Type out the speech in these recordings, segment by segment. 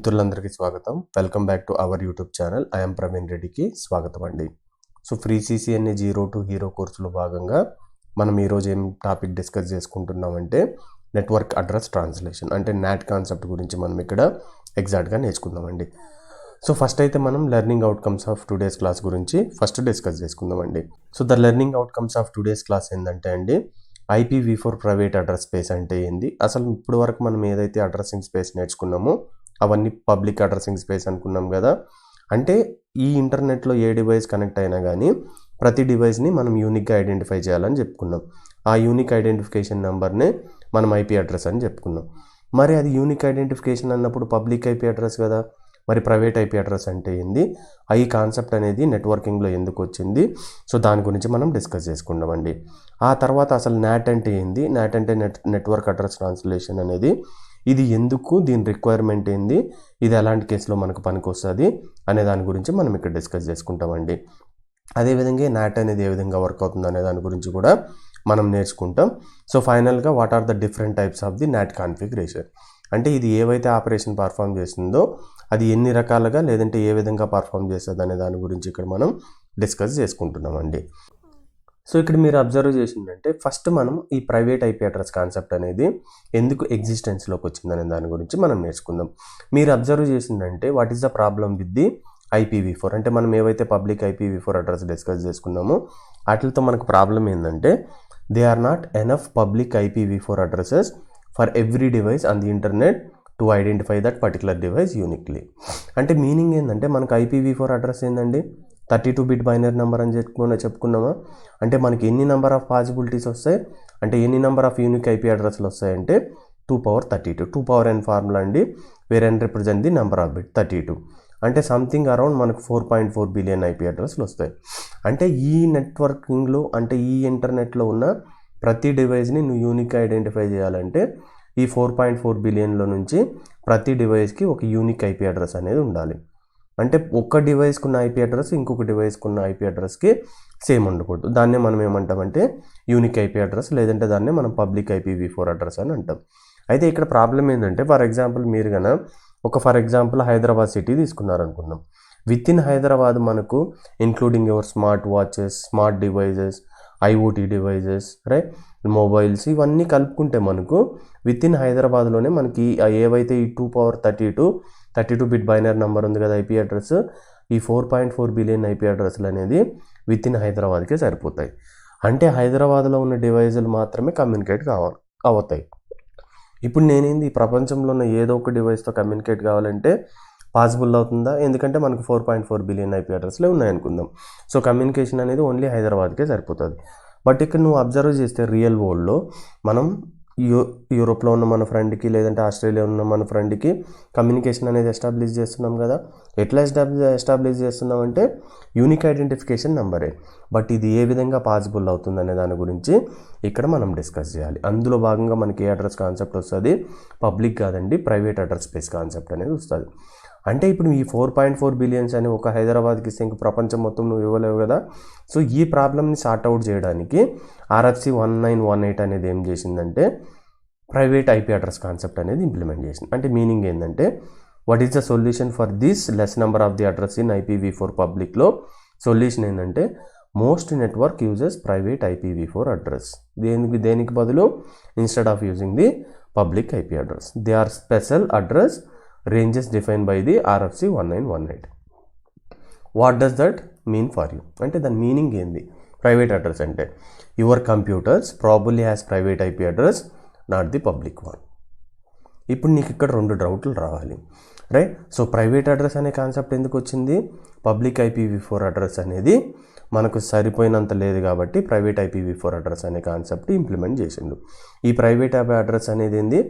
మిత్రులందరికీ స్వాగతం. Welcome back to our YouTube channel. I'm Praveen రెడ్డికి స్వాగతం అండి. So free CCNA zero to hero కోర్సులో భాగంగా మనం ఈరోజు ఏం టాపిక్ డిస్కస్ చేసుకుంటున్నామంటే నెట్వర్క్ అడ్రస్ ట్రాన్స్లేషన్ అంటే నాట్ కాన్సెప్ట్ గురించి మనం ఇక్కడ ఎగ్జాక్ట్గా నేర్చుకుందామండి. సో ఫస్ట్ అయితే మనం learning outcomes of today's class గురించి ఫస్ట్ డిస్కస్ చేసుకుందామండి. So the learning outcomes of today's class ఏంటంటే అండి IPv4 ప్రైవేట్ అడ్రస్ స్పేస్ అంటే ఏంది, అసలు ఇప్పుడు వరకు మనం ఏదైతే అడ్రసింగ్ స్పేస్ నేర్చుకున్నామో అవన్నీ పబ్లిక్ అడ్రసింగ్ స్పేస్ అనుకున్నాం కదా. అంటే ఈ ఇంటర్నెట్లో ఏ డివైస్ కనెక్ట్ అయినా కానీ ప్రతి డివైస్ని మనం యూనిక్గా ఐడెంటిఫై చేయాలని చెప్పుకున్నాం. ఆ యూనిక్ ఐడెంటిఫికేషన్ నెంబర్నే మనం IP అడ్రస్ అని చెప్పుకున్నాం. మరి అది యూనిక్ ఐడెంటిఫికేషన్ అన్నప్పుడు పబ్లిక్ IP అడ్రస్ కదా, మరి ప్రైవేట్ IP అడ్రస్ అంటే ఏంది, ఈ కాన్సెప్ట్ అనేది నెట్వర్కింగ్లో ఎందుకు వచ్చింది, సో దాని గురించి మనం డిస్కస్ చేసుకుందామండి. ఆ తర్వాత అసలు నాట్ అంటే ఏంది, నాట్ అంటే నెట్వర్క్ అడ్రస్ ట్రాన్స్లేషన్ అనేది ఇది ఎందుకు, దీని రిక్వైర్మెంట్ ఏంది, ఇది ఎలాంటి కేసులో మనకు పనికి వస్తుంది అనే దాని గురించి మనం ఇక్కడ డిస్కస్ చేసుకుంటామండి. అదేవిధంగా నాట్ అనేది ఏ విధంగా వర్క్ అవుతుంది అనే దాని గురించి కూడా మనం నేర్చుకుంటాం. సో ఫైనల్గా what are the different types of the NAT configuration, అంటే ఇది ఏవైతే ఆపరేషన్ పర్ఫామ్ చేస్తుందో అది ఎన్ని రకాలుగా లేదంటే ఏ విధంగా పర్ఫామ్ చేస్తుంది అనే దాని గురించి ఇక్కడ మనం డిస్కస్ చేసుకుంటున్నామండి. సో ఇక్కడ మీరు అబ్జర్వ్ చేసిందంటే ఫస్ట్ మనం ఈ ప్రైవేట్ IP అడ్రస్ కాన్సెప్ట్ అనేది ఎందుకు ఎగ్జిస్టెన్స్లోకి వచ్చిందనే దాని గురించి మనం నేర్చుకుందాం. మీరు అబ్జర్వ్ చేసిందంటే what is the problem with the IPv4, అంటే మనం ఏవైతే పబ్లిక్ IPv4 అడ్రస్ డిస్కస్ చేసుకున్నామో వాటితో మనకు ప్రాబ్లం ఏంటంటే they are not enough public IPv4 addresses for every device on the internet to identify that particular device uniquely. అంటే meaning ఏంటంటే మనకు IPv4 అడ్రస్ ఏంటండి 32-bit బైనరీ నెంబర్ అని చెప్పుకున్నామా. అంటే మనకి ఎన్ని నెంబర్ ఆఫ్ పాసిబిలిటీస్ వస్తాయి, అంటే ఎన్ని నెంబర్ ఆఫ్ యూనిక్ IP అడ్రస్లు వస్తాయంటే 2^32. 2n ఫార్ములా అండి, where n represent the number of bit 32, అంటే సంథింగ్ అరౌండ్ మనకు 4.4 బిలియన్ IP అడ్రస్లు వస్తాయి. అంటే ఈ నెట్వర్కింగ్లో అంటే ఈ ఇంటర్నెట్లో ఉన్న ప్రతి డివైస్ని నువ్వు యూనిక్గా ఐడెంటిఫై చేయాలంటే ఈ 4.4 బిలియన్లో నుంచి ప్రతి డివైస్కి ఒక యూనిక్ IP అడ్రస్ అనేది ఉండాలి. అంటే ఒక్క డివైస్కి ఉన్న IP అడ్రస్ ఇంకొక డివైస్కి ఉన్న IP అడ్రస్కి సేమ్ ఉండకూడదు. దాన్నే మనం ఏమంటామంటే యూనిక్ IP అడ్రస్, లేదంటే దాన్నే మనం పబ్లిక్ IPv4 అడ్రస్ అని అంటాం. అయితే ఇక్కడ ప్రాబ్లం ఏంటంటే ఫర్ ఎగ్జాంపుల్ మీరు కన్నా ఫర్ ఎగ్జాంపుల్ హైదరాబాద్ సిటీ తీసుకున్నారనుకుందాం. విత్ ఇన్ హైదరాబాద్ మనకు including your smart watches, smart devices, IoT devices, right, mobiles, ఇవన్నీ కలుపుకుంటే మనకు విత్ ఇన్ హైదరాబాద్లోనే మనకి ఏవైతే ఈ 2^32 బైనరీ నెంబర్ ఉంది కదా IP అడ్రస్, ఈ 4.4 బిలియన్ IP అడ్రస్లు అనేది విత్ ఇన్ హైదరాబాద్కే సరిపోతాయి. అంటే హైదరాబాద్లో ఉన్న డివైజులు మాత్రమే కమ్యూనికేట్ అవుతాయి. ఇప్పుడు నేనేంది ఈ ప్రపంచంలో ఉన్న ఏదో ఒక డివైస్తో కమ్యూనికేట్ కావాలంటే పాసిబుల్ అవుతుందా, ఎందుకంటే మనకు 4.4 బిలియన్ IP అడ్రస్లే ఉన్నాయనుకుందాం. సో కమ్యూనికేషన్ అనేది ఓన్లీ హైదరాబాద్కే సరిపోతుంది. బట్ ఇక్కడ నువ్వు అబ్జర్వ్ చేస్తే రియల్ వరల్డ్లో మనం యూరోప్లో ఉన్న మన ఫ్రెండ్కి లేదంటే ఆస్ట్రేలియా ఉన్న మన ఫ్రెండ్కి కమ్యూనికేషన్ అనేది ఎస్టాబ్లిష్ చేస్తున్నాం కదా. ఎట్లా ఎస్టాబ్లిష్ చేస్తున్నాం అంటే యూనిక్ ఐడెంటిఫికేషన్ నెంబరే. బట్ ఇది ఏ విధంగా పాసిబుల్ అవుతుంది అనే దాని గురించి ఇక్కడ మనం డిస్కస్ చేయాలి. అందులో భాగంగా మనకి ఏ అడ్రస్ కాన్సెప్ట్ వస్తుంది, పబ్లిక్ కాదండి ప్రైవేట్ అడ్రస్ స్పేస్ కాన్సెప్ట్ అనేది వస్తుంది. అంటే ఇప్పుడు ఈ 4.4 బిలియన్స్ అని ఒక హైదరాబాద్కి ఇస్తే ఇంక ప్రపంచం మొత్తం నువ్వు ఇవ్వలేవు కదా. సో ఈ ప్రాబ్లమ్ని సార్ట్అవుట్ చేయడానికి RFC 1918 అనేది ఏం చేసిందంటే ప్రైవేట్ IP అడ్రస్ కాన్సెప్ట్ అనేది ఇంప్లిమెంట్ చేసింది. అంటే మీనింగ్ ఏంటంటే what is the solution for this less number of the address in IPv4 పబ్లిక్లో సొల్యూషన్ ఏంటంటే most network uses private IPv4 address. దేనికి బదులు instead of using the public IP address they are special address ranges defined by the RFC 1918. What does that mean for you, అంటే దాని meaning ఏంది. Private address అంటే your computers probably has private IP address, not the public one. ఇప్పుడు నీకు ఇక్కడ 2 డౌట్లు రావాలి, right. So private address అనే కాన్సెప్ట్ ఎందుకు వచ్చింది, పబ్లిక్ IPv4 అడ్రస్ అనేది మనకు సరిపోయినంత లేదు కాబట్టి ప్రైవేట్ IPv4 అడ్రస్ అనే కాన్సెప్ట్ ఇంప్లిమెంట్ చేసిండు. ఈ ప్రైవేట్ IP అడ్రస్ అనేది ఏంది,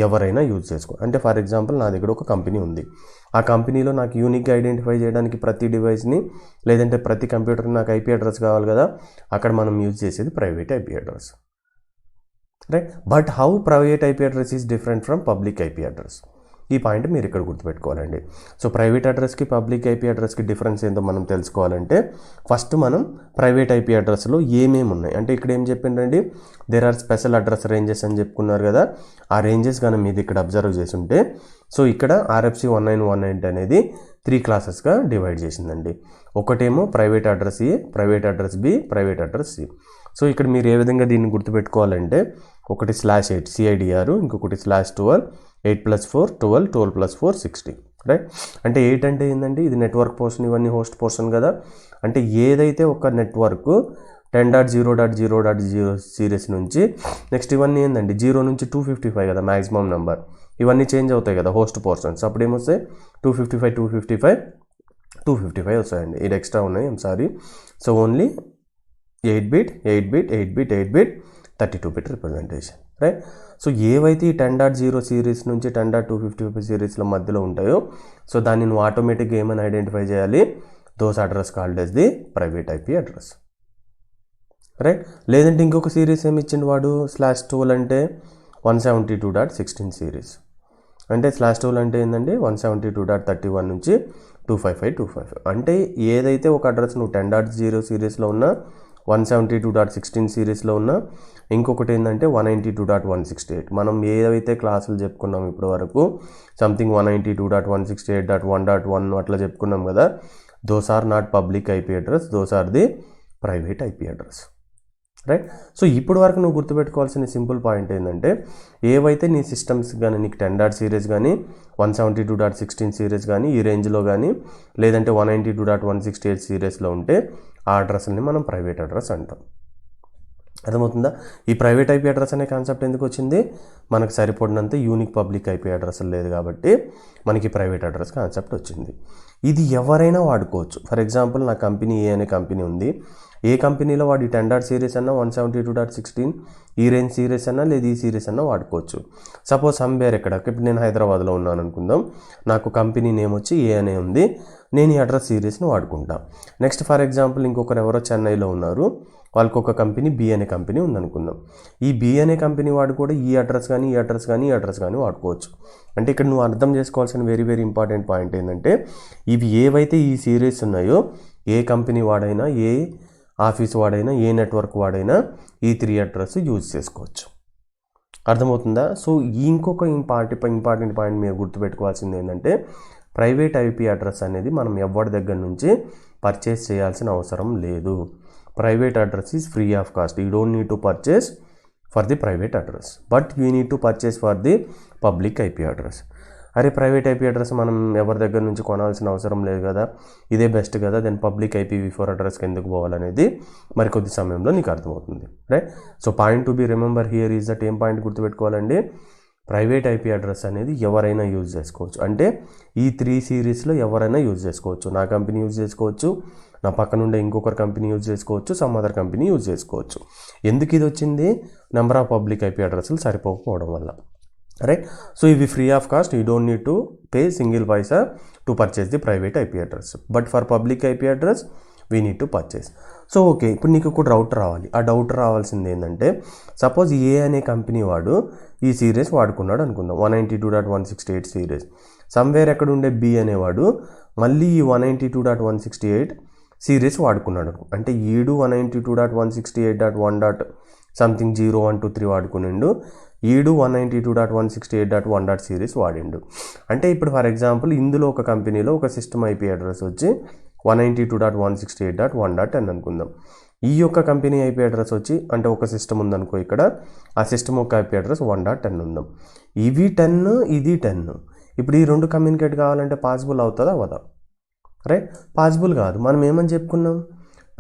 ఎవరైనా యూజ్ చేసుకో. అంటే ఫర్ ఎగ్జాంపుల్ నా దగ్గర ఒక కంపెనీ ఉంది, ఆ కంపెనీలో నాకు యూనిక్గా ఐడెంటిఫై చేయడానికి ప్రతి డివైస్ని లేదంటే ప్రతి కంప్యూటర్ని నాకు IP అడ్రస్ కావాలి కదా, అక్కడ మనం యూజ్ చేసేది private IP address, right. But how private IP address is different from public IP address. ఈ పాయింట్ మీరు ఇక్కడ గుర్తుపెట్టుకోవాలండి. సో ప్రైవేట్ అడ్రస్కి పబ్లిక్ ఐపీ అడ్రస్కి డిఫరెన్స్ ఏంటో మనం తెలుసుకోవాలంటే ఫస్ట్ మనం ప్రైవేట్ ఐపీ అడ్రస్లో ఏమేమి ఉన్నాయి అంటే ఇక్కడ ఏం చెప్పిండండి, there are special address ranges అని చెప్పుకున్నారు కదా. ఆ రేంజెస్ కానీ మీరు ఇక్కడ అబ్జర్వ్ చేసి ఉంటే సో ఇక్కడ RFC 1918 అనేది 3 క్లాసెస్గా డివైడ్ చేసిందండి. ఒకటేమో private address A, private address B, private address C. So ఇక్కడ మీరు ఏ విధంగా దీన్ని గుర్తుపెట్టుకోవాలంటే ఒకటి /8 CIDR, ఇంకొకటి /12 8 + 4 12 12 + 4 16, రైట్. అంటే 8 అంటే ఏంటంటే ఇది నెట్వర్క్ పోర్షన్, ఇవన్నీ హోస్ట్ పోర్షన్ కదా. అంటే ఏదైతే ఒక నెట్వర్క్ 10.0.0.0 సిరీస్ నుంచి నెక్స్ట్ ఇవన్నీ ఏంటండి 0 నుంచి 255 కదా మ్యాక్సిమం నెంబర్, ఇవన్నీ చేంజ్ అవుతాయి కదా హోస్ట్ పోర్షన్స్. అప్పుడు ఏమొస్తాయి 255 వస్తాయండి. ఇది ఎక్స్ట్రా ఉన్నాయి, I'm sorry. So only 8 bit 32 bit representation, right. So ఏవైతే ఈ 10.0 సిరీస్ నుంచి 10.255 సిరీస్ల మధ్యలో ఉంటాయో సో దాన్ని నువ్వు ఆటోమేటిక్గా ఏమైనా ఐడెంటిఫై చేయాలి, those address called as the private IP address, right. లేదంటే ఇంకొక సిరీస్ ఏమి ఇచ్చిండు వాడు /12 అంటే 172.16 సిరీస్. అంటే /12 అంటే ఏంటంటే 172.31 నుంచి 255 అంటే ఏదైతే ఒక అడ్రస్ నువ్వు 10.0 సిరీస్లో ఉన్నా 172.16 సిరీస్లో ఉన్నా ఇంకొకటి ఏంటంటే 192.168. మనం ఏదైతే క్లాసులు చెప్పుకున్నాం ఇప్పటి వరకు సంథింగ్ 192.168.1.1 అట్లా చెప్పుకున్నాం కదా, those are not public IP address, those are the private IP address, right. So ఇప్పుడు వరకు నువ్వు గుర్తుపెట్టుకోవాల్సిన సింపుల్ పాయింట్ ఏంటంటే ఏవైతే నీ సిస్టమ్స్ కానీ నీకు 10. సిరీస్ కానీ 172.16 సిరీస్ కానీ ఈ రేంజ్లో కానీ లేదంటే 192.168 సిరీస్లో ఉంటే ఆ అడ్రస్ని మనం ప్రైవేట్ అడ్రస్ అంటాం. అర్థమవుతుందా? ఈ ప్రైవేట్ ఐపీ అడ్రస్ అనే కాన్సెప్ట్ ఎందుకు వచ్చింది, మనకు సరిపడినంత యూనిక్ పబ్లిక్ ఐపీ అడ్రస్ లేదు కాబట్టి మనకి ప్రైవేట్ అడ్రస్ కాన్సెప్ట్ వచ్చింది. ఇది ఎవరైనా వాడుకోవచ్చు. ఫర్ ఎగ్జాంపుల్ నా కంపెనీ ఏ అనే కంపెనీ ఉంది, ఏ కంపెనీలో వాడు 10. సిరీస్ అన్నా 172.16 ఈ రేంజ్ సిరీస్ అన్నా లేదు ఈ సిరీస్ అన్నా వాడుకోవచ్చు. సపోజ్ సమ్వేర్ ఎక్కడ, ఇప్పుడు నేను హైదరాబాద్లో ఉన్నాను అనుకుందాం, నాకు కంపెనీ నేమ్ వచ్చి ఏ అనే ఉంది, నేను ఈ అడ్రస్ సిరీస్ని వాడుకుంటా. నెక్స్ట్ ఫర్ ఎగ్జాంపుల్ ఇంకొకరు ఎవరో చెన్నైలో ఉన్నారు, వాళ్ళకి ఒక కంపెనీ బి అనే కంపెనీ ఉందనుకుందాం. ఈ బి అనే కంపెనీ వాడు కూడా ఈ అడ్రస్ కానీ ఈ అడ్రస్ కానీ ఈ అడ్రస్ కానీ వాడుకోవచ్చు. అంటే ఇక్కడ నువ్వు అర్థం చేసుకోవాల్సిన వెరీ వెరీ ఇంపార్టెంట్ పాయింట్ ఏంటంటే ఇవి ఏవైతే ఈ సిరీస్ ఉన్నాయో ఏ కంపెనీ వాడైనా ఏ ఆఫీస్ వాడైనా ఏ నెట్వర్క్ వాడైనా ఈ 3 అడ్రస్ యూజ్ చేసుకోవచ్చు. అర్థమవుతుందా? సో ఇంకొక ఇంపార్టెంట్ పాయింట్ మీరు గుర్తుపెట్టుకోవాల్సింది ఏంటంటే ప్రైవేట్ ఐపీ అడ్రస్ అనేది మనం ఎవరి దగ్గర నుంచి పర్చేస్ చేయాల్సిన అవసరం లేదు. Private address is free of cost. You don't need to purchase for the private address, but you need to purchase for the public IP address. అరే ప్రైవేట్ ఐపీ అడ్రస్ మనం ఎవరి దగ్గర నుంచి కొనాల్సిన అవసరం లేదు కదా, ఇదే బెస్ట్ కదా, దెన్ పబ్లిక్ IPv4 అడ్రస్కి ఎందుకు పోవాలనేది మరికొద్ది సమయంలో నీకు అర్థమవుతుంది, right. So point to be remember here is that ఏం పాయింట్ గుర్తుపెట్టుకోవాలండి, ప్రైవేట్ ఐపీ అడ్రస్ అనేది ఎవరైనా యూజ్ చేసుకోవచ్చు. అంటే ఈ 3 సిరీస్లో ఎవరైనా యూజ్ చేసుకోవచ్చు. నా కంపెనీ యూజ్ చేసుకోవచ్చు, నా పక్కన ఉండే ఇంకొకరు కంపెనీ యూజ్ చేసుకోవచ్చు, సమ్ అదర్ కంపెనీ యూజ్ చేసుకోవచ్చు. ఎందుకు ఇది వచ్చింది, నెంబర్ ఆఫ్ పబ్లిక్ ఐపీ అడ్రస్లు సరిపోకపోవడం వల్ల, రైట్. సో ఇవి free of cost, you don't need to pay single Paisa to purchase the private IP address, but for public IP address we need to purchase. So okay, ఇప్పుడు నీకు ఒక doubt రావాలి. ఆ doubt రావాల్సింది ఏంటంటే suppose ఏ అనే company వాడు ఈ సిరీస్ వాడుకున్నాడు అనుకుందాం, 192.168 సిరీస్. సమ్వేర్ ఎక్కడ ఉండే బి అనేవాడు మళ్ళీ ఈ 192.168 సిరీస్ వాడుకున్నాడు. అంటే 192.168.1. సంథింగ్ 0 1 2 3 వాడుకునిండు, 192.168.1. సిరీస్ వాడిండు. అంటే ఇప్పుడు ఫర్ ఎగ్జాంపుల్ ఇందులో ఒక కంపెనీలో ఒక సిస్టమ్ ఐపీ అడ్రస్ వచ్చి 192.168.1.10 అనుకుందాం. ఈ యొక్క కంపెనీ ఐపీ అడ్రస్ వచ్చి అంటే ఒక సిస్టమ్ ఉందనుకో, ఇక్కడ ఆ సిస్టమ్ యొక్క ఐపీ అడ్రస్ 1.10 ఉందాం. ఇవి 10 ఇది 10. ఇప్పుడు ఈ రెండు కమ్యూనికేట్ కావాలంటే పాసిబుల్ అవుతుందా అవ్వదా, రైట్? పాసిబుల్ కాదు. మనం ఏమని చెప్పుకున్నాం,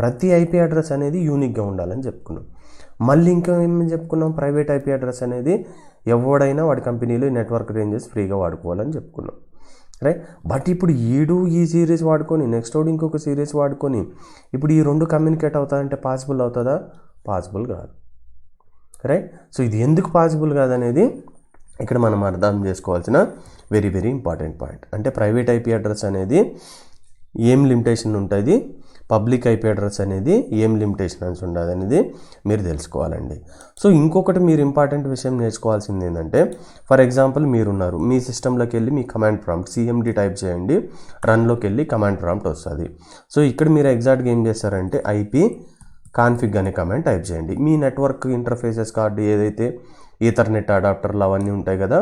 ప్రతి ఐపీ అడ్రస్ అనేది యూనిక్గా ఉండాలని చెప్పుకున్నాం. మళ్ళీ ఇంకా ఏమని చెప్పుకున్నాం, ప్రైవేట్ ఐపీ అడ్రస్ అనేది ఎవడైనా వాడి కంపెనీలో ఈ నెట్వర్క్ రేంజెస్ ఫ్రీగా వాడుకోవాలని చెప్పుకున్నాం, రైట్? బట్ ఇప్పుడు ఈ సిరీస్ వాడుకొని నెక్స్ట్ ఇంకొక సిరీస్ వాడుకొని ఇప్పుడు ఈ రెండు కమ్యూనికేట్ అవుతాయంటే పాసిబుల్ అవుతుందా? పాసిబుల్ కాదు, రైట్? సో ఇది ఎందుకు పాసిబుల్ కాదనేది ఇక్కడ మనం అర్థం చేసుకోవాల్సిన వెరీ వెరీ ఇంపార్టెంట్ పాయింట్. అంటే ప్రైవేట్ ఐపీ అడ్రస్ అనేది ఏం లిమిటేషన్ ఉంటుంది, పబ్లిక్ ఐపీ అడ్రస్ అనేది ఏం లిమిటేషన్స్ ఉండదు అనేది మీరు తెలుసుకోవాలండి. సో ఇంకొకటి మీరు ఇంపార్టెంట్ విషయం నేర్చుకోవాల్సింది ఏంటంటే, ఫర్ ఎగ్జాంపుల్ మీరున్నారు, మీ సిస్టంలోకి వెళ్ళి మీ కమాండ్ ప్రాంప్ట్ సిఎండి టైప్ చేయండి, రన్లోకి వెళ్ళి కమాండ్ ప్రాంప్ట్ వస్తుంది. సో ఇక్కడ మీరు ఎగ్జాక్ట్గా ఏం చేస్తారంటే ఐపీ కాన్ఫిగ్ అనే కమాండ్ టైప్ చేయండి. మీ నెట్వర్క్ ఇంటర్ఫేసెస్ కార్డు ఏదైతే ఈథర్నెట్ అడాప్టర్లు అవన్నీ ఉంటాయి కదా,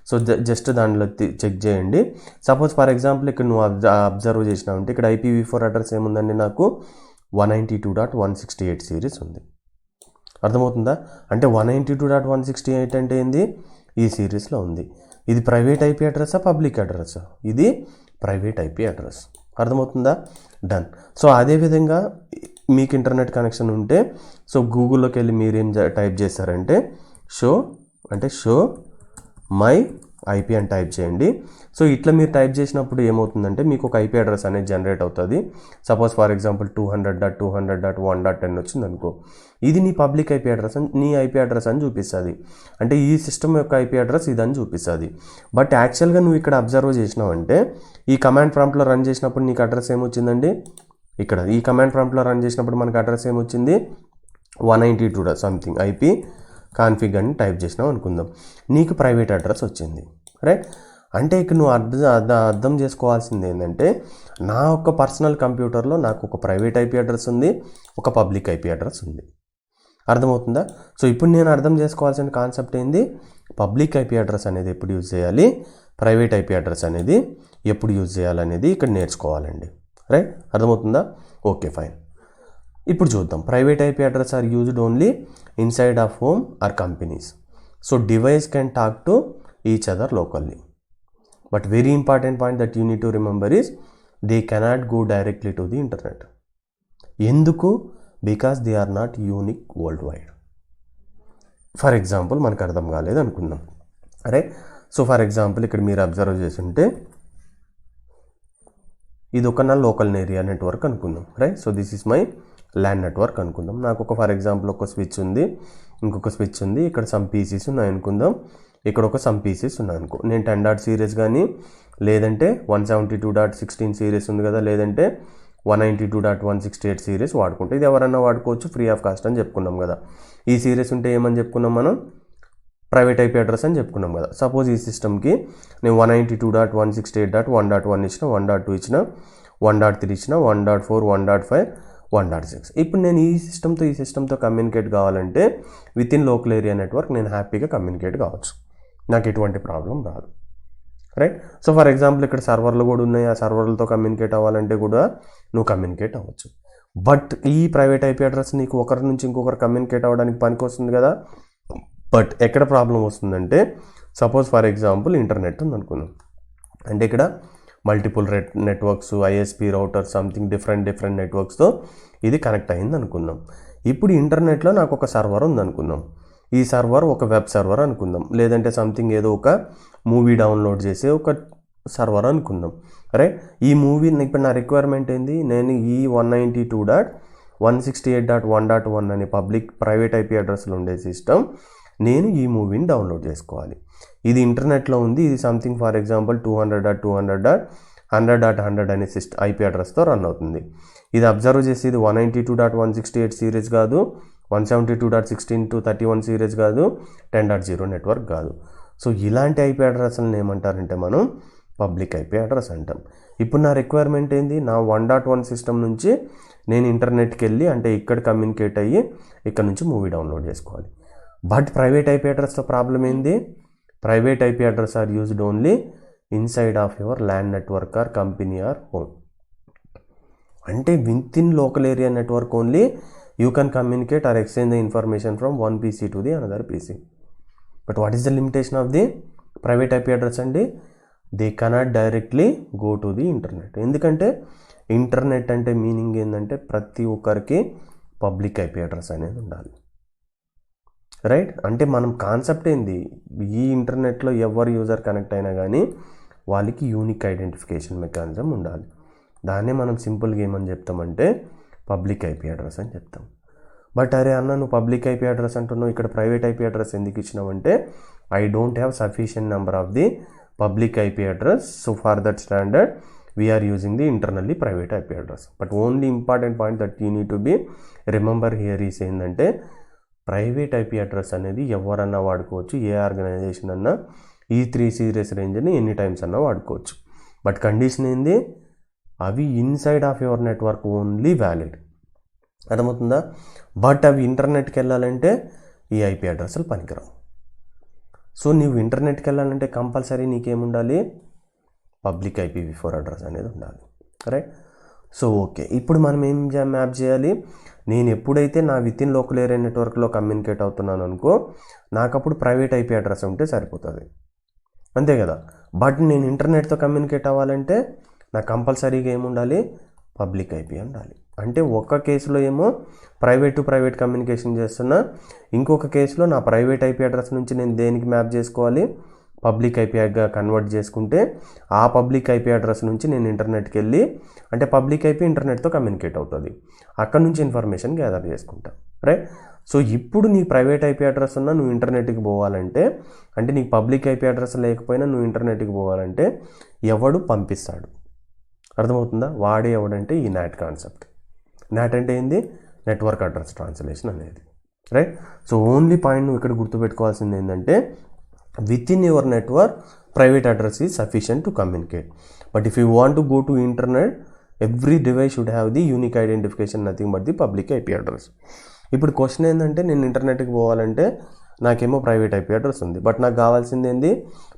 సో జస్ట్ దాంట్లో చెక్ చేయండి. సపోజ్ ఫర్ ఎగ్జాంపుల్ ఇక్కడ నువ్వు అబ్జర్వ్ చేసినావంటే ఇక్కడ IPv4 అడ్రస్ ఏముందండి, నాకు 192.168 సిరీస్ ఉంది. అర్థమవుతుందా? అంటే 192.168 అంటే ఏంది, ఈ సిరీస్లో ఉంది. ఇది ప్రైవేట్ ఐపీ అడ్రస్సా పబ్లిక్ అడ్రస్సా? ఇది ప్రైవేట్ ఐపీ అడ్రస్. అర్థమవుతుందా? డన్. సో అదేవిధంగా మీకు ఇంటర్నెట్ కనెక్షన్ ఉంటే సో గూగుల్లోకి వెళ్ళి మీరేం టైప్ చేస్తారంటే షో మై ఐపీ అని టైప్ చేయండి. సో ఇట్లా మీరు టైప్ చేసినప్పుడు ఏమవుతుందంటే మీకు ఒక ఐపీ అడ్రస్ అనేది జనరేట్ అవుతుంది. సపోజ్ ఫర్ ఎగ్జాంపుల్ 200.200.1.10 వచ్చింది అనుకో, ఇది నీ పబ్లిక్ ఐపీ అడ్రస్ నీ ఐపీ అడ్రస్ అని చూపిస్తుంది. అంటే ఈ సిస్టమ్ యొక్క ఐపీ అడ్రస్ ఇదని చూపిస్తుంది. బట్ యాక్చువల్గా నువ్వు ఇక్కడ అబ్జర్వ్ చేసినావంటే ఈ కమాండ్ ప్రాంప్ట్లో రన్ చేసినప్పుడు నీకు అడ్రస్ ఏమొచ్చిందండి, ఇక్కడ ఈ కమాండ్ ప్రాంప్ట్లో రన్ చేసినప్పుడు మనకు అడ్రస్ ఏమొచ్చింది 192 సంథింగ్ ఐపీ కాన్ఫిగ్ అని టైప్ చేసినావు అనుకుందాం, నీకు ప్రైవేట్ అడ్రస్ వచ్చింది. రైట్? అంటే ఇక్కడ నువ్వు అర్థం చేసుకోవాల్సింది ఏంటంటే నా యొక్క పర్సనల్ కంప్యూటర్లో నాకు ఒక ప్రైవేట్ ఐపీ అడ్రస్ ఉంది, ఒక పబ్లిక్ ఐపీ అడ్రస్ ఉంది. అర్థమవుతుందా? సో ఇప్పుడు నేను అర్థం చేసుకోవాల్సిన కాన్సెప్ట్ ఏంది, పబ్లిక్ ఐపీ అడ్రస్ అనేది ఎప్పుడు యూజ్ చేయాలి, ప్రైవేట్ ఐపీ అడ్రస్ అనేది ఎప్పుడు యూజ్ చేయాలనేది ఇక్కడ నేర్చుకోవాలండి. రైట్? అర్థమవుతుందా? Okay, fine. ఇప్పుడు చూద్దాం. Private IP address are used only inside of home or companies. So device can talk to each other locally. But very important point that you need to remember is they cannot go directly to the internet. ఎందుకు? Because they are not unique worldwide. For example మనకు అర్థం కాలేదు అనుకుందాం. Right? So for example ఇక్కడ మీరు observe చేస్తుంటే ఇది ఒక నా లోకల్ ఏరియా నెట్వర్క్ అనుకుందాం. Right? So this is my LAN network అనుకుందాం. నాకు ఒక ఫర్ ఎగ్జాంపుల్ ఒక స్విచ్ ఉంది, ఇంకొక స్విచ్ ఉంది, ఇక్కడ సమ్ పీసీస్ ఉన్నాయి అనుకుందాం, ఇక్కడ ఒక సమ్ పీసీస్ ఉన్నాయి అనుకో. నేను 10 సిరీస్ కానీ లేదంటే 172.16 సిరీస్ ఉంది కదా, లేదంటే 192.168 సిరీస్ వాడుకుంటే ఇది ఎవరన్నా వాడుకోవచ్చు, ఫ్రీ ఆఫ్ కాస్ట్ అని చెప్పుకున్నాం కదా. ఈ సిరీస్ ఉంటే ఏమని చెప్పుకున్నాం మనం, ప్రైవేట్ ఐపీ అడ్రస్ అని చెప్పుకున్నాం కదా. సపోజ్ ఈ సిస్టమ్కి నేను 192.168.1.1 ఇచ్చిన, 1.2 ఇచ్చిన, 1.3 ఇచ్చిన, 1.4, 1.5, 1.6. ఇప్పుడు నేను ఈ సిస్టమ్తో కమ్యూనికేట్ కావాలంటే with in local area network నేను హ్యాపీగా కమ్యూనికేట్ కావచ్చు, నాకు ఎటువంటి ప్రాబ్లం రాదు. రైట్? సో ఫర్ ఎగ్జాంపుల్ ఇక్కడ సర్వర్లు కూడా ఉన్నాయి, ఆ సర్వర్లతో కమ్యూనికేట్ అవ్వాలంటే కూడా నువ్వు కమ్యూనికేట్ అవ్వచ్చు. బట్ ఈ ప్రైవేట్ ఐపీ అడ్రస్ నీకు ఒకరి నుంచి ఇంకొకరు కమ్యూనికేట్ అవ్వడానికి పనికి వస్తుంది కదా. బట్ ఎక్కడ ప్రాబ్లం వస్తుందంటే సపోజ్ ఫర్ ఎగ్జాంపుల్ ఇంటర్నెట్ ఉంది అనుకున్నాం, అంటే ఇక్కడ multiple networks, ISP router, something different నెట్వర్క్స్తో ఇది కనెక్ట్ అయింది అనుకుందాం. ఇప్పుడు ఇంటర్నెట్లో నాకు ఒక సర్వర్ ఉంది అనుకుందాం, ఈ సర్వర్ ఒక వెబ్ సర్వర్ అనుకుందాం, లేదంటే సంథింగ్ ఏదో ఒక మూవీ డౌన్లోడ్ చేసే ఒక సర్వర్ అనుకుందాం. రైట్? ఈ మూవీ ఇప్పుడు నా రిక్వైర్మెంట్ ఏంది, నేను ఈ 192.168.1.1 అనే ప్రైవేట్ ఐపీ అడ్రస్లో ఉండే సిస్టమ్ నేను ఈ మూవీని డౌన్లోడ్ చేసుకోవాలి. ఇది ఇంటర్నెట్లో ఉంది, ఇది సంథింగ్ ఫర్ ఎగ్జాంపుల్ 200.200.100.100 అనే ఐపీ అడ్రస్తో రన్ అవుతుంది. ఇది అబ్జర్వ్ చేసి ఇది 192.168 సిరీస్ కాదు, 172.16 to 31 సిరీస్ కాదు, 10.0 నెట్వర్క్ కాదు. సో ఇలాంటి ఐపీ అడ్రస్లను ఏమంటారంటే మనం పబ్లిక్ ఐపీ అడ్రస్ అంటాం. ఇప్పుడు నా రిక్వైర్మెంట్ ఏంది, నా 1.1 సిస్టమ్ నుంచి నేను ఇంటర్నెట్కి వెళ్ళి అంటే ఇక్కడ కమ్యూనికేట్ అయ్యి ఇక్కడ నుంచి మూవీ డౌన్లోడ్ చేసుకోవాలి. బట్ ప్రైవేట్ ఐపీ అడ్రస్తో ప్రాబ్లం ఏంది, private IP address are used only inside of your LAN network or company or home. అంటే within local area network only you can communicate or exchange the information from one PC to the another PC. But what is the limitation of the private IP address అండి, they cannot directly go to the internet. ఎందుకంటే internet అంటే meaning ఏంటంటే ప్రతి ఒక్కరికి public IP address అనేది ఉండాలి. Right? అంటే మనం కాన్సెప్ట్ ఏంది, ఈ ఇంటర్నెట్లో ఎవరు యూజర్ కనెక్ట్ అయినా కానీ వాళ్ళకి యూనిక్ ఐడెంటిఫికేషన్ మెకానిజం ఉండాలి. దాన్నే మనం సింపుల్గా ఏమని చెప్తామంటే పబ్లిక్ ఐపీ అడ్రస్ అని చెప్తాం. బట్ అరే అన్న నువ్వు పబ్లిక్ ఐపీ అడ్రస్ అంటున్నావు, ఇక్కడ ప్రైవేట్ ఐపీ అడ్రస్ ఎందుకు ఇచ్చినావంటే I don't have sufficient number of the public IP address, so for that standard we are using the internally private IP address. But only important point that you need to be remember here is ఏంటంటే private IP address అనేది ఎవరన్నా వాడుకోవచ్చు, ఏ organisation అన్నా ఈ 3 serious రేంజ్ని ఎన్ని times అన్నా వాడుకోవచ్చు. But condition ఏంది, అవి inside of your network only valid. అర్థమవుతుందా? బట్ అవి ఇంటర్నెట్కి వెళ్ళాలంటే ఈ ఐపీ అడ్రస్లు పనికిరావు. సో నీవు ఇంటర్నెట్కి వెళ్ళాలంటే కంపల్సరీ నీకేముండాలి, పబ్లిక్ IPv4 అడ్రస్ అనేది ఉండాలి. రైట్? సో ఓకే, ఇప్పుడు మనం ఏం మ్యాప్ చేయాలి, నేను ఎప్పుడైతే నా విత్ ఇన్ లోకల్ ఏరియా నెట్వర్క్లో కమ్యూనికేట్ అవుతున్నాను అనుకో, నాకు అప్పుడు ప్రైవేట్ ఐపీ అడ్రస్ ఉంటే సరిపోతుంది, అంతే కదా. బట్ నేను ఇంటర్నెట్తో కమ్యూనికేట్ అవ్వాలంటే నాకు కంపల్సరీగా ఏముండాలి, పబ్లిక్ ఐపీ ఉండాలి. అంటే ఒక కేసులో ఏమో ప్రైవేట్ టు ప్రైవేట్ కమ్యూనికేషన్ చేస్తున్నా, ఇంకొక కేసులో నా ప్రైవేట్ ఐపీ అడ్రస్ నుంచి నేను దేనికి మ్యాప్ చేసుకోవాలి, పబ్లిక్ ఐపీగా కన్వర్ట్ చేసుకుంటే ఆ పబ్లిక్ ఐపీ అడ్రస్ నుంచి నేను ఇంటర్నెట్కి వెళ్ళి, అంటే పబ్లిక్ ఐపీ ఇంటర్నెట్తో కమ్యూనికేట్ అవుతుంది, అక్కడ నుంచి ఇన్ఫర్మేషన్ గ్యాదర్ చేసుకుంటా. రైట్? సో ఇప్పుడు నీ ప్రైవేట్ ఐపీ అడ్రస్ ఉన్నా నువ్వు ఇంటర్నెట్కి పోవాలంటే, అంటే నీకు పబ్లిక్ ఐపీ అడ్రస్ లేకపోయినా నువ్వు ఇంటర్నెట్కి పోవాలంటే ఎవడు పంపిస్తాడు, అర్థమవుతుందా? వాడే ఎవడంటే ఈ నాట్ కాన్సెప్ట్. నాట్ అంటే ఏంది, నెట్వర్క్ అడ్రస్ ట్రాన్స్లేషన్ అనేది. రైట్? సో ఓన్లీ పాయింట్ నువ్వు ఇక్కడ గుర్తుపెట్టుకోవాల్సింది ఏంటంటే with in your network private address is sufficient to communicate. But if you want to go to internet, every device should have the unique identification, nothing but the public IP address. ఇప్పుడు question ఏంటంటే నేను ఇంటర్నెట్కి పోవాలంటే నాకేమో private IP address ఉంది, but నాకు కావాల్సింది ఏంది,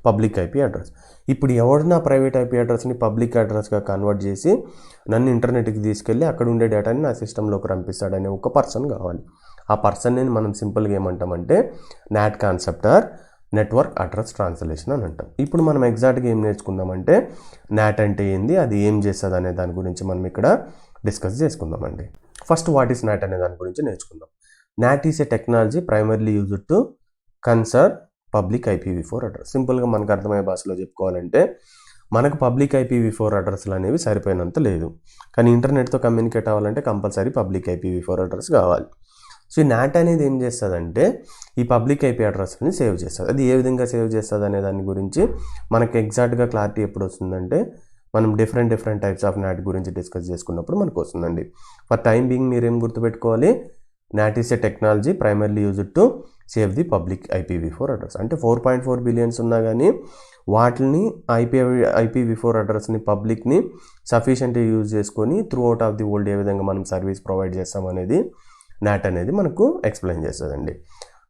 public IP address. ఇప్పుడు ఎవడు నా ప్రైవేట్ ఐపీ అడ్రస్ని పబ్లిక్ అడ్రస్గా కన్వర్ట్ చేసి నన్ను ఇంటర్నెట్కి తీసుకెళ్ళి అక్కడ ఉండే డేటాని నా సిస్టంలోకి రంపిస్తాడనే ఒక పర్సన్ కావాలి. ఆ పర్సన్ని మనం సింపుల్గా ఏమంటామంటే not concept or network address translation అని అంటాం. ఇప్పుడు మనం ఎగ్జాక్ట్గా ఏం నేర్చుకుందామంటే నాట్ అంటే ఏంది, అది ఏం చేస్తుంది అనే దాని గురించి మనం ఇక్కడ డిస్కస్ చేసుకుందామండి. ఫస్ట్ వాట్ ఈస్ నాట్ అనే దాని గురించి నేర్చుకుందాం. Not is a technology primarily used to conserve public IPv4 address. సింపుల్గా మనకు అర్థమయ్యే భాషలో చెప్పుకోవాలంటే మనకు పబ్లిక్ IPv4 అడ్రస్లు అనేవి సరిపోయినంత లేదు, కానీ ఇంటర్నెట్తో కమ్యూనికేట్ అవ్వాలంటే కంపల్సరీ పబ్లిక్ IPv4 అడ్రస్ కావాలి. సో ఈ నాట్ అనేది ఏం చేస్తుందంటే ఈ పబ్లిక్ ఐపీ అడ్రస్ని సేవ్ చేస్తుంది. అది ఏ విధంగా సేవ్ చేస్తుంది అనే దాని గురించి మనకు ఎగ్జాక్ట్గా క్లారిటీ ఎప్పుడు వస్తుందంటే మనం డిఫరెంట్ టైప్స్ ఆఫ్ నాట్ గురించి డిస్కస్ చేసుకున్నప్పుడు మనకు వస్తుందండి. ఫర్ టైం బీయింగ్ మీరేం గుర్తుపెట్టుకోవాలి, NAT is a technology primarily used to save the public IPv4 address. అంటే 4.4 బిలియన్స్ ఉన్నా కానీ వాటిని IPv4 అడ్రస్ని పబ్లిక్ని సఫిషియెంట్గా యూజ్ చేసుకొని throughout of the world ఏ విధంగా మనం సర్వీస్ ప్రొవైడ్ చేస్తాం అనేది నాట్ అనేది మనకు ఎక్స్ప్లెయిన్ చేస్తుందండి.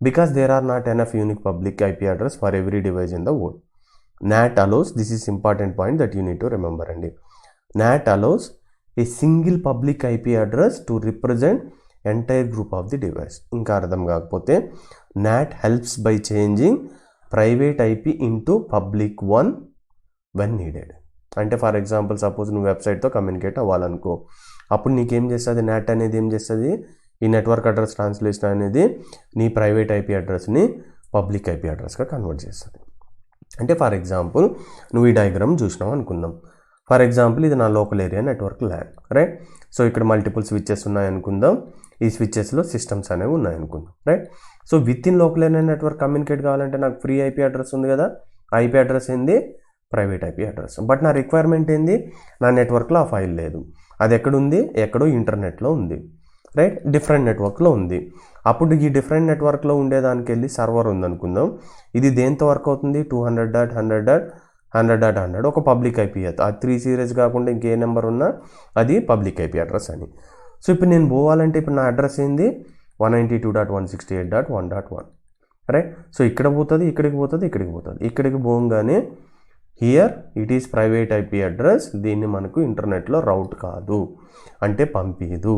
Because there are not enough unique public IP address for every device in the world. NAT allows, this is important point that you need to remember అండి. NAT allows a single public IP address to represent entire group of the device. ఇంకా అర్థం కాకపోతే NAT helps by changing private IP into public one when needed. అంటే for example suppose నువ్వు వెబ్సైట్తో communicate అవ్వాలనుకో, అప్పుడు నీకేం చేస్తుంది, నాట్ అనేది ఏం చేస్తుంది, ఈ నెట్వర్క్ అడ్రస్ ట్రాన్స్లేషన్ అనేది నీ ప్రైవేట్ ఐపీ అడ్రస్ని పబ్లిక్ ఐపీ అడ్రస్గా కన్వర్ట్ చేస్తుంది. అంటే ఫర్ ఎగ్జాంపుల్ నువ్వు ఈ డయాగ్రామ్ చూసినావు అనుకుందాం. ఫర్ ఎగ్జాంపుల్ ఇది నా local area network LAN. Right? So ఇక్కడ మల్టిపుల్ స్విచ్చెస్ ఉన్నాయనుకుందాం, ఈ స్విచ్చెస్లో సిస్టమ్స్ అనేవి ఉన్నాయనుకుందాం. Right? So within local area network communicate కావాలంటే నాకు ఫ్రీ ఐపీ అడ్రస్ ఉంది కదా, ఐపీ అడ్రస్ ఏంది, ప్రైవేట్ ఐపీ అడ్రస్. బట్ నా రిక్వైర్మెంట్ ఏంది, నా నెట్వర్క్లో ఆ ఫైల్ లేదు, అది ఎక్కడుంది, ఎక్కడో ఇంటర్నెట్లో ఉంది. రైట్? డిఫరెంట్ నెట్వర్క్లో ఉంది. అప్పుడు ఈ డిఫరెంట్ నెట్వర్క్లో ఉండేదానికి వెళ్ళి సర్వర్ ఉందనుకుందాం, ఇది దేంతో వర్క్ అవుతుంది, 200.100.100.100 ఒక పబ్లిక్ ఐపీ. ఆ 3 సీరీస్ కాకుండా ఇంకే నెంబర్ ఉన్నా అది పబ్లిక్ ఐపీ అడ్రస్ అని. సో ఇప్పుడు నేను పోవాలంటే ఇప్పుడు నా అడ్రస్ ఏంది 192.168.1.1. రైట్? సో ఇక్కడ పోతుంది, ఇక్కడికి పోతుంది, ఇక్కడికి పోతుంది. ఇక్కడికి పోగానే here it is private IP address, దీన్ని మనకు ఇంటర్నెట్లో రౌట్ కాదు అంటే పంపిదు.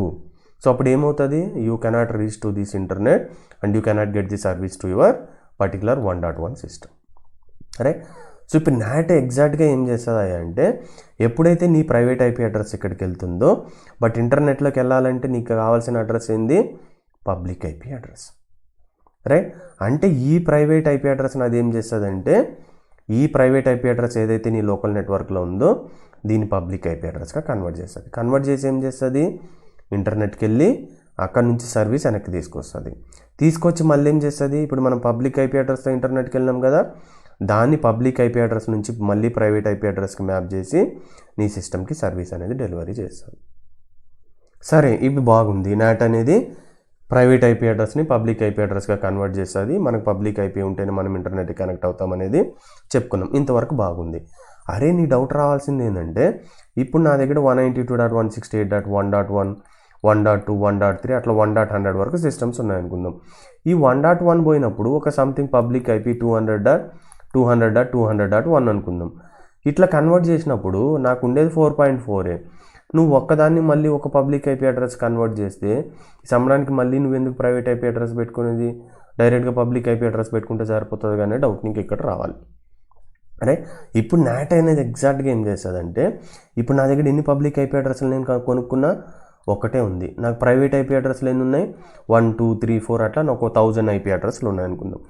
సో అప్పుడు ఏమవుతుంది, you cannot reach to this internet and you cannot get the service to your particular 1.1 system. Right? So ఇప్పుడు నాట్ ఎగ్జాక్ట్గా ఏం చేస్తుంది అంటే ఎప్పుడైతే నీ ప్రైవేట్ ఐపీ అడ్రస్ ఇక్కడికి వెళ్తుందో, బట్ ఇంటర్నెట్లోకి వెళ్ళాలంటే నీకు కావాల్సిన అడ్రస్ ఏంది, పబ్లిక్ ఐపీ అడ్రస్. రైట్? అంటే ఈ ప్రైవేట్ ఐపీ అడ్రస్ నాది ఏం చేస్తుందంటే ఈ ప్రైవేట్ ఐపీ అడ్రస్ ఏదైతే నీ లోకల్ నెట్వర్క్లో ఉందో దీన్ని పబ్లిక్ ఐపీ అడ్రస్గా కన్వర్ట్ చేస్తుంది. కన్వర్ట్ చేసి ఏం చేస్తుంది, ఇంటర్నెట్కి వెళ్ళి అక్కడ నుంచి సర్వీస్ వెనక్కి తీసుకొస్తుంది. తీసుకొచ్చి మళ్ళీ ఏం చేస్తుంది, ఇప్పుడు మనం పబ్లిక్ ఐపీ అడ్రస్తో ఇంటర్నెట్కి వెళ్ళినాం కదా, దాన్ని పబ్లిక్ ఐపీ అడ్రస్ నుంచి మళ్ళీ ప్రైవేట్ ఐపీ అడ్రస్కి మ్యాప్ చేసి నీ సిస్టమ్కి సర్వీస్ అనేది డెలివరీ చేస్తుంది. సరే, ఇది బాగుంది. నాట్ అనేది ప్రైవేట్ ఐపీ అడ్రస్ని పబ్లిక్ ఐపీ అడ్రస్గా కన్వర్ట్ చేస్తుంది. మనకు పబ్లిక్ ఐపీ ఉంటేనే మనం ఇంటర్నెట్కి కనెక్ట్ అవుతాం అనేది చెప్పుకున్నాం. ఇంతవరకు బాగుంది. అరే, నీ డౌట్ రావాల్సింది ఏంటంటే, ఇప్పుడు నా దగ్గర 192.168.1.1, 1.2, 1.3 అట్లా 1.100 వరకు సిస్టమ్స్ ఉన్నాయనుకుందాం. ఈ 1.1 పోయినప్పుడు ఒక సంథింగ్ పబ్లిక్ ఐపీ 200.200.200.1 అనుకుందాం. ఇట్లా కన్వర్ట్ చేసినప్పుడు నాకు ఉండేది 4.4. నువ్వు ఒక్కదాన్ని మళ్ళీ ఒక పబ్లిక్ ఐపీ అడ్రస్ కన్వర్ట్ చేస్తే సమయానికి మళ్ళీ నువ్వు ఎందుకు ప్రైవేట్ ఐపీ అడ్రస్ పెట్టుకునేది, డైరెక్ట్గా పబ్లిక్ ఐపీ అడ్రస్ పెట్టుకుంటే సరిపోతుంది కానీ డౌట్ నీకు ఇక్కడ రావాలి. అరే, ఇప్పుడు నాట్ అనేది ఎగ్జాక్ట్గా ఏం చేస్తుందంటే, ఇప్పుడు నా దగ్గర ఎన్ని పబ్లిక్ ఐపీ అడ్రస్లు నేను కొనుక్కున్నా ఒకటే ఉంది. నాకు ప్రైవేట్ ఐపీ అడ్రస్లు ఎన్ని ఉన్నాయి, 1, 2, 3, 4 అట్లా నాకు 1000 ఐపీ అడ్రస్లు ఉన్నాయి అనుకుందాం.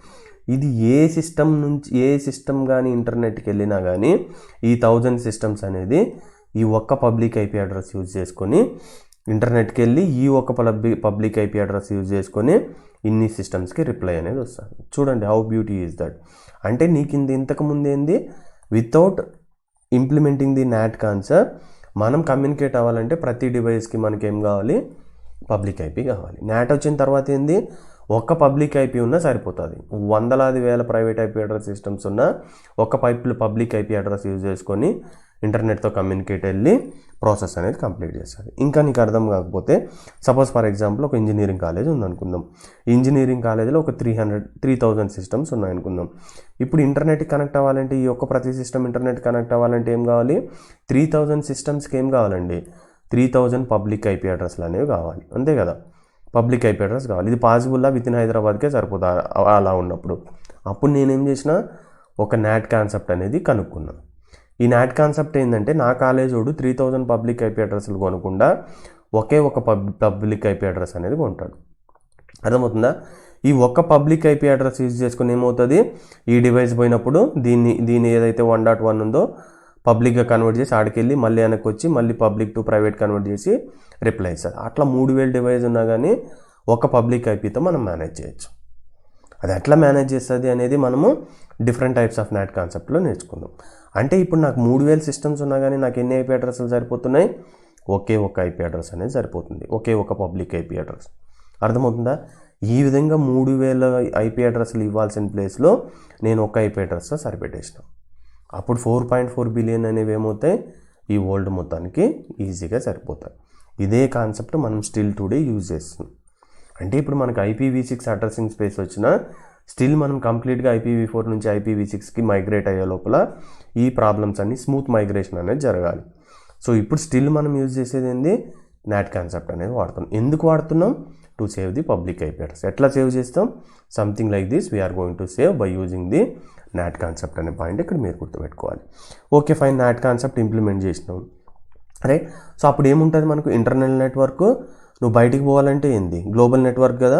ఇది ఏ సిస్టమ్ కానీ ఇంటర్నెట్కి వెళ్ళినా కానీ ఈ 1000 సిస్టమ్స్ అనేది ఈ ఒక్క పబ్లిక్ ఐపీ అడ్రస్ యూజ్ చేసుకొని ఇంటర్నెట్కి వెళ్ళి ఈ ఒక్క పబ్లిక్ ఐపీ అడ్రస్ యూజ్ చేసుకొని ఇన్ని సిస్టమ్స్కి రిప్లై అనేది వస్తుంది. చూడండి హౌ బ్యూటీ ఈజ్ దట్. అంటే నీకు ఇంతకుముందు ఏంది, without implementing the NAT concept మనం కమ్యూనికేట్ అవ్వాలంటే ప్రతి డివైస్కి మనకి ఏం కావాలి, పబ్లిక్ ఐపీ కావాలి. నాట్ వచ్చిన తర్వాత ఏంది, ఒక్క పబ్లిక్ ఐపీ ఉన్నా సరిపోతుంది. వందలాది వేల ప్రైవేట్ ఐపీ అడ్రస్ సిస్టమ్స్ ఉన్న ఒక్క పబ్లిక్ ఐపీ అడ్రస్ యూజ్ చేసుకొని ఇంటర్నెట్తో కమ్యూనికేట్ వెళ్ళి ప్రాసెస్ అనేది కంప్లీట్ చేస్తుంది. ఇంకా నీకు అర్థం కాకపోతే సపోజ్ ఫర్ ఎగ్జాంపుల్ ఒక ఇంజనీరింగ్ కాలేజ్ ఉందనుకుందాం. ఇంజనీరింగ్ కాలేజ్లో ఒక 3000 సిస్టమ్స్ ఉన్నాయనుకుందాం. ఇప్పుడు ఇంటర్నెట్కి కనెక్ట్ అవ్వాలంటే ఈ ఒక్క ప్రతి సిస్టమ్ ఇంటర్నెట్ కనెక్ట్ అవ్వాలంటే ఏం కావాలి, 3000 సిస్టమ్స్కి ఏం కావాలండి, 3000 పబ్లిక్ ఐపీ అడ్రస్లు అనేవి కావాలి. అంతే కదా, పబ్లిక్ ఐపీ అడ్రస్ కావాలి. ఇది పాసిబుల్లా విత్ ఇన్ హైదరాబాద్కే సరిపోతుంది. అలా ఉన్నప్పుడు అప్పుడు నేనేం చేసిన, ఒక నాట్ కాన్సెప్ట్ అనేది కనుక్కున్నాను. ఈ నాట్ కాన్సెప్ట్ ఏంటంటే, నా కాలేజోడు 3000 పబ్లిక్ ఐపీ అడ్రస్లు కొనకుండా ఒకే ఒక పబ్లిక్ ఐపీ అడ్రస్ అనేది కొంటాడు. అర్థమవుతుందా? ఈ ఒక్క పబ్లిక్ ఐపీ అడ్రస్ యూజ్ చేసుకుని ఏమవుతుంది, ఈ డివైస్ పోయినప్పుడు దీన్ని ఏదైతే 1.1 ఉందో పబ్లిక్గా కన్వర్ట్ చేసి ఆడికెళ్ళి మళ్ళీ వెనక్కి వచ్చి మళ్ళీ పబ్లిక్ టు ప్రైవేట్ కన్వర్ట్ చేసి రిప్లై ఇస్తుంది. అట్లా 3000 డివైస్ ఉన్నా కానీ ఒక పబ్లిక్ ఐపీతో మనం మేనేజ్ చేయొచ్చు. అది ఎట్లా మేనేజ్ చేస్తుంది అనేది మనము డిఫరెంట్ టైప్స్ ఆఫ్ నాట్ కాన్సెప్ట్లో నేర్చుకుందాం. అంటే ఇప్పుడు నాకు 3000 సిస్టమ్స్ ఉన్నా కానీ నాకు ఎన్ని ఐపీ అడ్రస్లు సరిపోతున్నాయి, ఒకే ఒక ఐపీ అడ్రస్ అనేది సరిపోతుంది, ఒకే ఒక పబ్లిక్ ఐపీ అడ్రస్. అర్థమవుతుందా? ఈ విధంగా 3000 ఐపీ అడ్రస్లు ఇవ్వాల్సిన ప్లేస్లో నేను ఒక ఐపీ అడ్రస్తో సరిపెట్టేసిన. అప్పుడు 4.4 బిలియన్ అనేవి ఏమవుతాయి, ఈ వరల్డ్ మొత్తానికి ఈజీగా సరిపోతాయి. ఇదే కాన్సెప్ట్ మనం స్టిల్ టుడే యూజ్ చేస్తున్నాం. అంటే ఇప్పుడు మనకు IPv6 అడ్రసింగ్ స్పేస్ వచ్చినా స్టిల్ మనం కంప్లీట్గా IPv4 నుంచి IPv6కి మైగ్రేట్ అయ్యే లోపల ఈ ప్రాబ్లమ్స్ అన్ని స్మూత్ మైగ్రేషన్ అనేది జరగాలి. సో ఇప్పుడు స్టిల్ మనం యూజ్ చేసేది ఏంది, నాట్ కాన్సెప్ట్ అనేది వాడుతున్నాం. ఎందుకు వాడుతున్నాం, to save the public IP address. ఎట్లా సేవ్ చేస్తాం, something like this we are going to save by using the NAT concept అనే పాయింట్ ఇక్కడ మీరు గుర్తుపెట్టుకోవాలి. Okay fine, NAT concept implement చేసినాం. రైట్. సో అప్పుడు ఏముంటుంది మనకు, ఇంటర్నల్ నెట్వర్క్. నువ్వు బయటికి పోవాలంటే ఏంది, గ్లోబల్ నెట్వర్క్ కదా,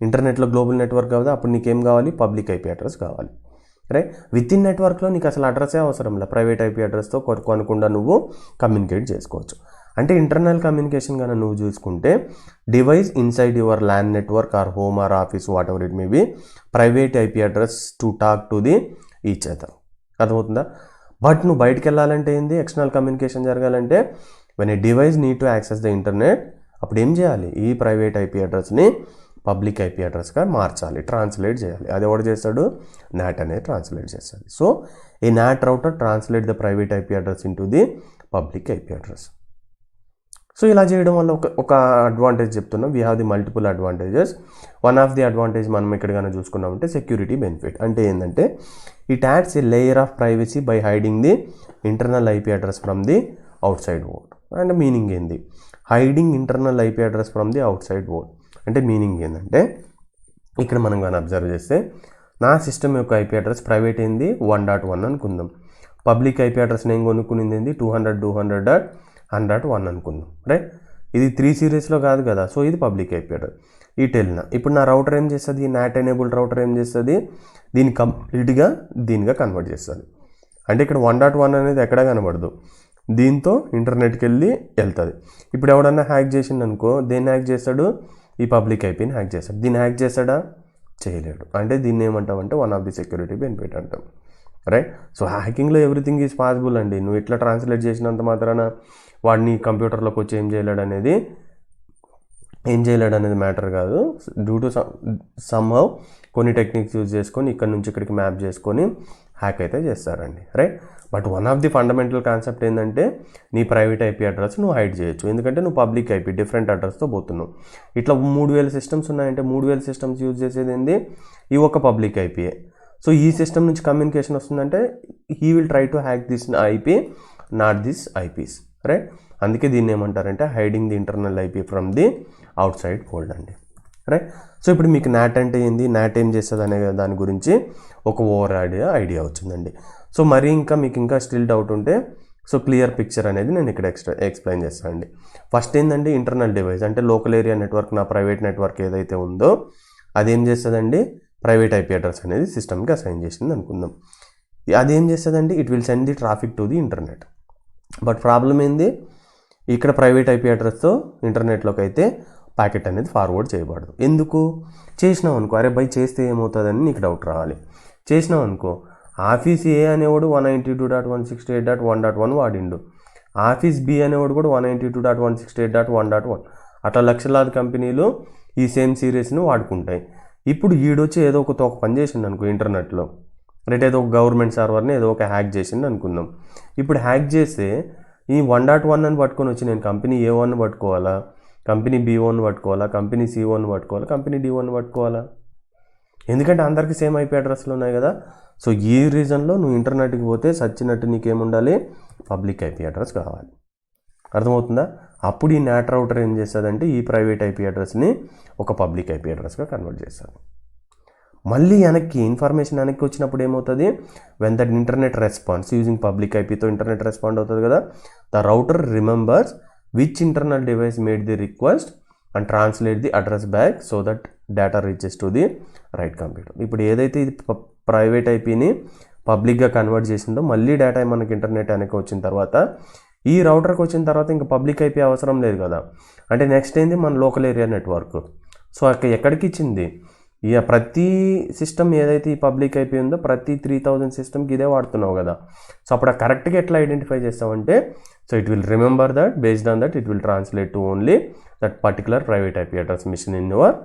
ఇంటర్నెట్లో గ్లోబల్ నెట్వర్క్ కదా. అప్పుడు నీకేం కావాలి, పబ్లిక్ ఐపీ అడ్రస్ కావాలి. రైట్. విత్ ఇన్ నెట్వర్క్లో నీకు అసలు అడ్రస్సే అవసరం లేదు, ప్రైవేట్ ఐపీ అడ్రస్తో కొనుక్కుండా నువ్వు కమ్యూనికేట్ చేసుకోవచ్చు. అంటే ఇంటర్నల్ కమ్యూనికేషన్ కన్నా నువ్వు చూసుకుంటే device inside your LAN network or home or office whatever it may be, private IP address to talk to the each other. అర్థమవుతుందా? బట్ నువ్వు బయటికి వెళ్ళాలంటే ఏంది, ఎక్స్టర్నల్ కమ్యూనికేషన్ జరగాలంటే when a device need to access the internet, అప్పుడు ఏం చేయాలి, ఈ ప్రైవేట్ ఐపీ అడ్రస్ని పబ్లిక్ ఐపీ అడ్రస్గా మార్చాలి, ట్రాన్స్లేట్ చేయాలి. అది ఎవడు చేస్తాడు, నాట్ అనేది ట్రాన్స్లేట్ చేస్తుంది. సో ఈ not router translate the private IP address into the public IP address. So ఇలా చేయడం వల్ల ఒక అడ్వాంటేజ్ చెప్తున్నాం. We have the multiple advantages. One of the advantage మనం ఎక్కడికైనా చూసుకున్నామంటే సెక్యూరిటీ బెనిఫిట్. అంటే ఏంటంటే it adds A layer of privacy by hiding the internal IP address from the out side world. అంటే మీనింగ్ ఏంది, hiding internal IP address from the out side world అంటే meaning ఏంటంటే, ఇక్కడ మనం కానీ అబ్జర్వ్ చేస్తే నా సిస్టమ్ యొక్క ఐపీ అడ్రస్ ప్రైవేట్ ఏంది 1.1 అనుకుందాం. పబ్లిక్ ఐపీ అడ్రస్ నేను కొనుక్కునింది ఏంది 200.100.1 అనుకుందాం. రైట్. ఇది 3 సిరీస్లో కాదు కదా, సో ఇది పబ్లిక్ ఐపీ అడ్రస్. ఇటు వెళ్ళిన ఇప్పుడు నా రౌటర్ ఏం చేస్తుంది, నాట్ ఎనేబుల్డ్ రౌటర్ ఏం చేస్తుంది, దీన్ని కంప్లీట్గా దీనిగా కన్వర్ట్ చేస్తుంది. అంటే ఇక్కడ 1.1 అనేది ఎక్కడ కనబడదు, దీంతో ఇంటర్నెట్కి వెళ్ళి వెళ్తుంది. ఇప్పుడు ఎవడన్నా హ్యాక్ చేసిండనుకో, దేన్ని హ్యాక్ చేస్తాడు, ఈ పబ్లిక్ ఐపీని హ్యాక్ చేస్తాడు. దీన్ని హ్యాక్ చేస్తాడా, చేయలేడు. అంటే దీన్ని ఏమంటామంటే one of the security benefit అంటాం. రైట్. సో హ్యాకింగ్లో ఎవ్రీథింగ్ ఈజ్ పాసిబుల్ అండి. నువ్వు ఇట్లా ట్రాన్స్లేట్ చేసినంత మాత్రాన వాడిని కంప్యూటర్లోకి వచ్చి ఏం చేయలేడు అనేది మ్యాటర్ కాదు. డ్యూ టు సమ్హౌ కొన్ని టెక్నిక్స్ యూజ్ చేసుకొని ఇక్కడ నుంచి ఇక్కడికి మ్యాప్ చేసుకొని హ్యాక్ అయితే చేస్తారండి. Right. But one of the fundamental concept ఏంటంటే నీ ప్రైవేట్ ఐపీ అడ్రస్ నువ్వు హైడ్ చేయొచ్చు, ఎందుకంటే నువ్వు పబ్లిక్ ఐపీ డిఫరెంట్ అడ్రస్తో పోతున్నావు. ఇట్లా 3000 సిస్టమ్స్ ఉన్నాయంటే 3000 సిస్టమ్స్ యూజ్ చేసేది ఏంది, ఈ ఒక పబ్లిక్ ఐపీఏ. సో ఈ సిస్టమ్ నుంచి కమ్యూనికేషన్ వస్తుందంటే he will try to hack this IP, not this eyepiece. Right. అందుకే దీన్ని ఏమంటారంటే hiding the internal IP from the out side world అండి. రైట్. సో ఇప్పుడు మీకు నాట్ అంటే ఏంది, నాట్ ఏం చేస్తుంది అనే దాని గురించి ఒక ఓవర్ ఐడియా వచ్చిందండి. సో మరి ఇంకా మీకు ఇంకా స్టిల్ డౌట్ ఉంటే సో క్లియర్ పిక్చర్ అనేది నేను ఇక్కడ ఎక్స్ప్లెయిన్ చేస్తానండి. ఫస్ట్ ఏంటంటే ఇంటర్నల్ డివైస్ అంటే లోకల్ ఏరియా నెట్వర్క్, నా ప్రైవేట్ నెట్వర్క్ ఏదైతే ఉందో అదేం చేస్తుందండి, ప్రైవేట్ ఐపీ అడ్రస్ అనేది సిస్టమ్కి అసైన్ చేసింది అనుకుందాం. అదేం చేస్తుందండి, it will send the traffic to the internet. But problem ఏంది, ఇక్కడ ప్రైవేట్ ఐపీ అడ్రస్తో ఇంటర్నెట్లోకి అయితే ప్యాకెట్ అనేది ఫార్వర్డ్ చేయబడదు. ఎందుకు, చేసినావు అనుకో, అరే బై చేస్తే ఏమవుతుందని నీకు డౌట్ రావాలి. చేసినావు అనుకో, ఆఫీస్ ఏ అనేవాడు 192.168.1.1 వాడిండు, ఆఫీస్ బి అనేవాడు కూడా 192.168.1.1. అట్లా లక్షలాది కంపెనీలు ఈ సేమ్ సిరీస్ను వాడుకుంటాయి. ఇప్పుడు ఈడొచ్చి ఏదో ఒక తోక పని చేసిండు అనుకో ఇంటర్నెట్లో, రైట్, ఏదో ఒక గవర్నమెంట్ సర్వర్ని ఏదో ఒక హ్యాక్ చేసిండు అనుకుందాం. ఇప్పుడు హ్యాక్ చేస్తే ఈ 1.1 అని పట్టుకొని వచ్చి నేను కంపెనీ A1 పట్టుకోవాలా, కంపెనీ B1 పట్టుకోవాలా, కంపెనీ C1 పట్టుకోవాలా, కంపెనీ D1 పట్టుకోవాలా? ఎందుకంటే అందరికీ సేమ్ ఐపీ అడ్రస్లు ఉన్నాయి కదా. సో ఈ రీజన్లో నువ్వు ఇంటర్నెట్కి పోతే సచ్చినట్టు నీకేముండాలి, పబ్లిక్ ఐపీ అడ్రస్ కావాలి. అర్థమవుతుందా? అప్పుడు ఈ నాట్ రౌటర్ ఏం చేస్తుందంటే ఈ ప్రైవేట్ ఐపీ అడ్రస్ని ఒక పబ్లిక్ ఐపీ అడ్రస్గా కన్వర్ట్ చేస్తుంది. మళ్ళీ ఇన్ఫర్మేషన్ వెనక్కి వచ్చినప్పుడు ఏమవుతుంది, when that internet response using public ఐపీతో ఇంటర్నెట్ రెస్పాండ్ అవుతుంది కదా, the router remembers which internal device made the request and translate the address back so that data reaches to the right computer. ఇప్పుడు ఏదైతే ఇది private ఐపీని పబ్లిక్గా convert చేసిందో మళ్ళీ data మనకి ఇంటర్నెట్ వెనక్కి వచ్చిన తర్వాత ఈ రౌటర్కి వచ్చిన తర్వాత ఇంకా పబ్లిక్ ఐపీ అవసరం లేదు కదా. అంటే నెక్స్ట్ ఏంది, మన లోకల్ ఏరియా నెట్వర్క్. సో అక్కడ ఎక్కడికి ఇచ్చింది, ఇక ప్రతి సిస్టమ్ ఏదైతే ఈ పబ్లిక్ ఐపీ ఉందో ప్రతి 3000 సిస్టమ్కి ఇదే వాడుతున్నావు కదా. సో అప్పుడు ఆ కరెక్ట్గా ఎట్లా ఐడెంటిఫై చేస్తామంటే, so it will remember that, based on that it will translate to only that particular private IP address machine in your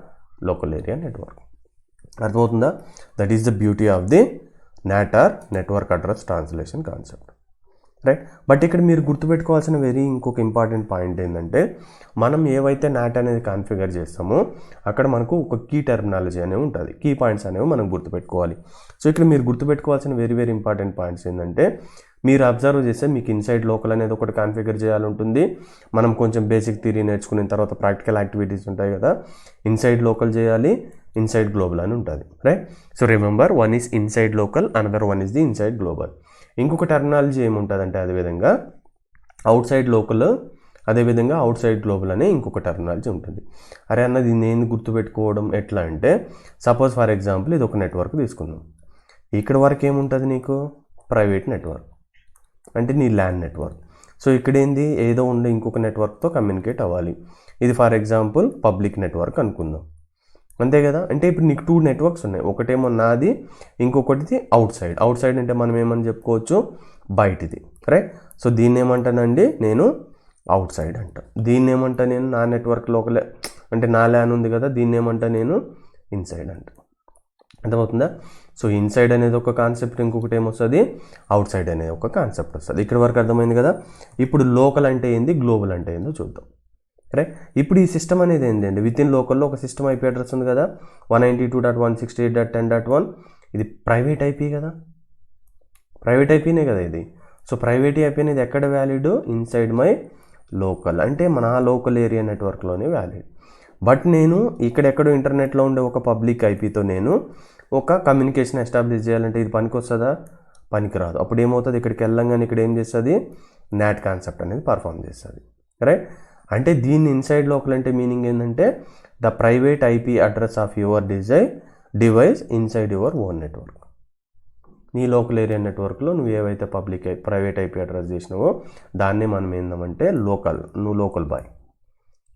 local area network. అర్థమవుతుందా? That is the beauty of the NAT or network address translation concept. Right. But ఇక్కడ మీరు గుర్తుపెట్టుకోవాల్సిన ఇంకొక important point ఏంటంటే, మనం ఏవైతే not అనేది configure చేస్తామో అక్కడ మనకు ఒక కీ టెర్మినాలజీ అనేవి ఉంటుంది, కీ పాయింట్స్ అనేవి మనం గుర్తుపెట్టుకోవాలి. సో ఇక్కడ మీరు గుర్తుపెట్టుకోవాల్సిన వెరీ ఇంపార్టెంట్ పాయింట్స్ ఏంటంటే, మీరు అబ్జర్వ్ చేస్తే మీకు ఇన్సైడ్ లోకల్ అనేది ఒకటి కాన్ఫిగర్ చేయాలి ఉంటుంది. మనం కొంచెం బేసిక్ థియరీ నేర్చుకున్న తర్వాత ప్రాక్టికల్ యాక్టివిటీస్ ఉంటాయి కదా, ఇన్సైడ్ లోకల్ చేయాలి, ఇన్సైడ్ గ్లోబల్ అని ఉంటుంది. Right. So remember, one is inside local, another one is the inside global. ఇంకొక టెర్మినాలజీ ఏముంటుందంటే అదేవిధంగా అవుట్ సైడ్ లోకల్, అదేవిధంగా అవుట్ సైడ్ గ్లోబల్ అనే ఇంకొక టెర్మినాలజీ ఉంటుంది. అరే అన్నది నేను గుర్తుపెట్టుకోవడం ఎట్లా అంటే, సపోజ్ ఫర్ ఎగ్జాంపుల్ ఇది ఒక నెట్వర్క్ తీసుకుందాం. ఇక్కడ వరకు ఏముంటుంది నీకు, ప్రైవేట్ నెట్వర్క్ అంటే నీ ల్యాండ్ నెట్వర్క్. సో ఇక్కడ ఏంది, ఏదో ఉండే ఇంకొక నెట్వర్క్తో కమ్యూనికేట్ అవ్వాలి. ఇది ఫర్ ఎగ్జాంపుల్ పబ్లిక్ నెట్వర్క్ అనుకుందాం, అంతే కదా. అంటే ఇప్పుడు నీకు 2 నెట్వర్క్స్ ఉన్నాయి, ఒకటేమో నాది, ఇంకొకటిది అవుట్ సైడ్. అవుట్ సైడ్ అంటే మనం ఏమని చెప్పుకోవచ్చు, బయటిది. రైట్. సో దీన్ని ఏమంటానండి నేను, అవుట్ సైడ్ అంట. దీన్ని ఏమంటా నేను, నా నెట్వర్క్ లోకలే అంటే నా ల్యాన్ ఉంది కదా, దీన్ని ఏమంటా నేను, ఇన్సైడ్ అంట. అర్థమవుతుందా? సో ఇన్సైడ్ అనేది ఒక కాన్సెప్ట్, ఇంకొకటి ఏమొస్తుంది, అవుట్ సైడ్ అనేది ఒక కాన్సెప్ట్ వస్తుంది. ఇక్కడ వరకు అర్థమైంది కదా. ఇప్పుడు లోకల్ అంటే ఏంది, గ్లోబల్ అంటే ఏందో చూద్దాం. రైట్. ఇప్పుడు ఈ సిస్టమ్ అనేది ఏంటండి, విత్ ఇన్ లోకల్లో ఒక సిస్టమ్ ఐపీ అడ్రస్ ఉంది కదా, 192.168.10.1. ఇది ప్రైవేట్ ఐపీ కదా, ప్రైవేట్ ఐపీనే కదా ఇది. సో ప్రైవేట్ ఐపీ అనేది ఎక్కడ వ్యాలిడ్, ఇన్సైడ్ మై లోకల్, అంటే మన లోకల్ ఏరియా నెట్వర్క్లోనే వ్యాలిడ్. బట్ నేను ఇక్కడెక్కడో ఇంటర్నెట్లో ఉండే ఒక పబ్లిక్ ఐపీతో నేను ఒక కమ్యూనికేషన్ ఎస్టాబ్లిష్ చేయాలంటే ఇది పనికి వస్తుందా, పనికిరాదు. అప్పుడు ఏమవుతుంది, ఇక్కడికి వెళ్ళంగానే ఇక్కడ ఏం చేస్తుంది, నాట్ కాన్సెప్ట్ అనేది పర్ఫామ్ చేస్తుంది. రైట్. అంటే దీన్ని ఇన్సైడ్ లోకల్ అంటే మీనింగ్ ఏంటంటే, the private IP address of your device inside your own network. నీ లోకల్ ఏరియా నెట్వర్క్లో నువ్వు ఏవైతే ప్రైవేట్ ఐపీ అడ్రస్ చేసినావో దాన్ని మనం ఏందామంటే లోకల్, నువ్వు లోకల్ బాయ్.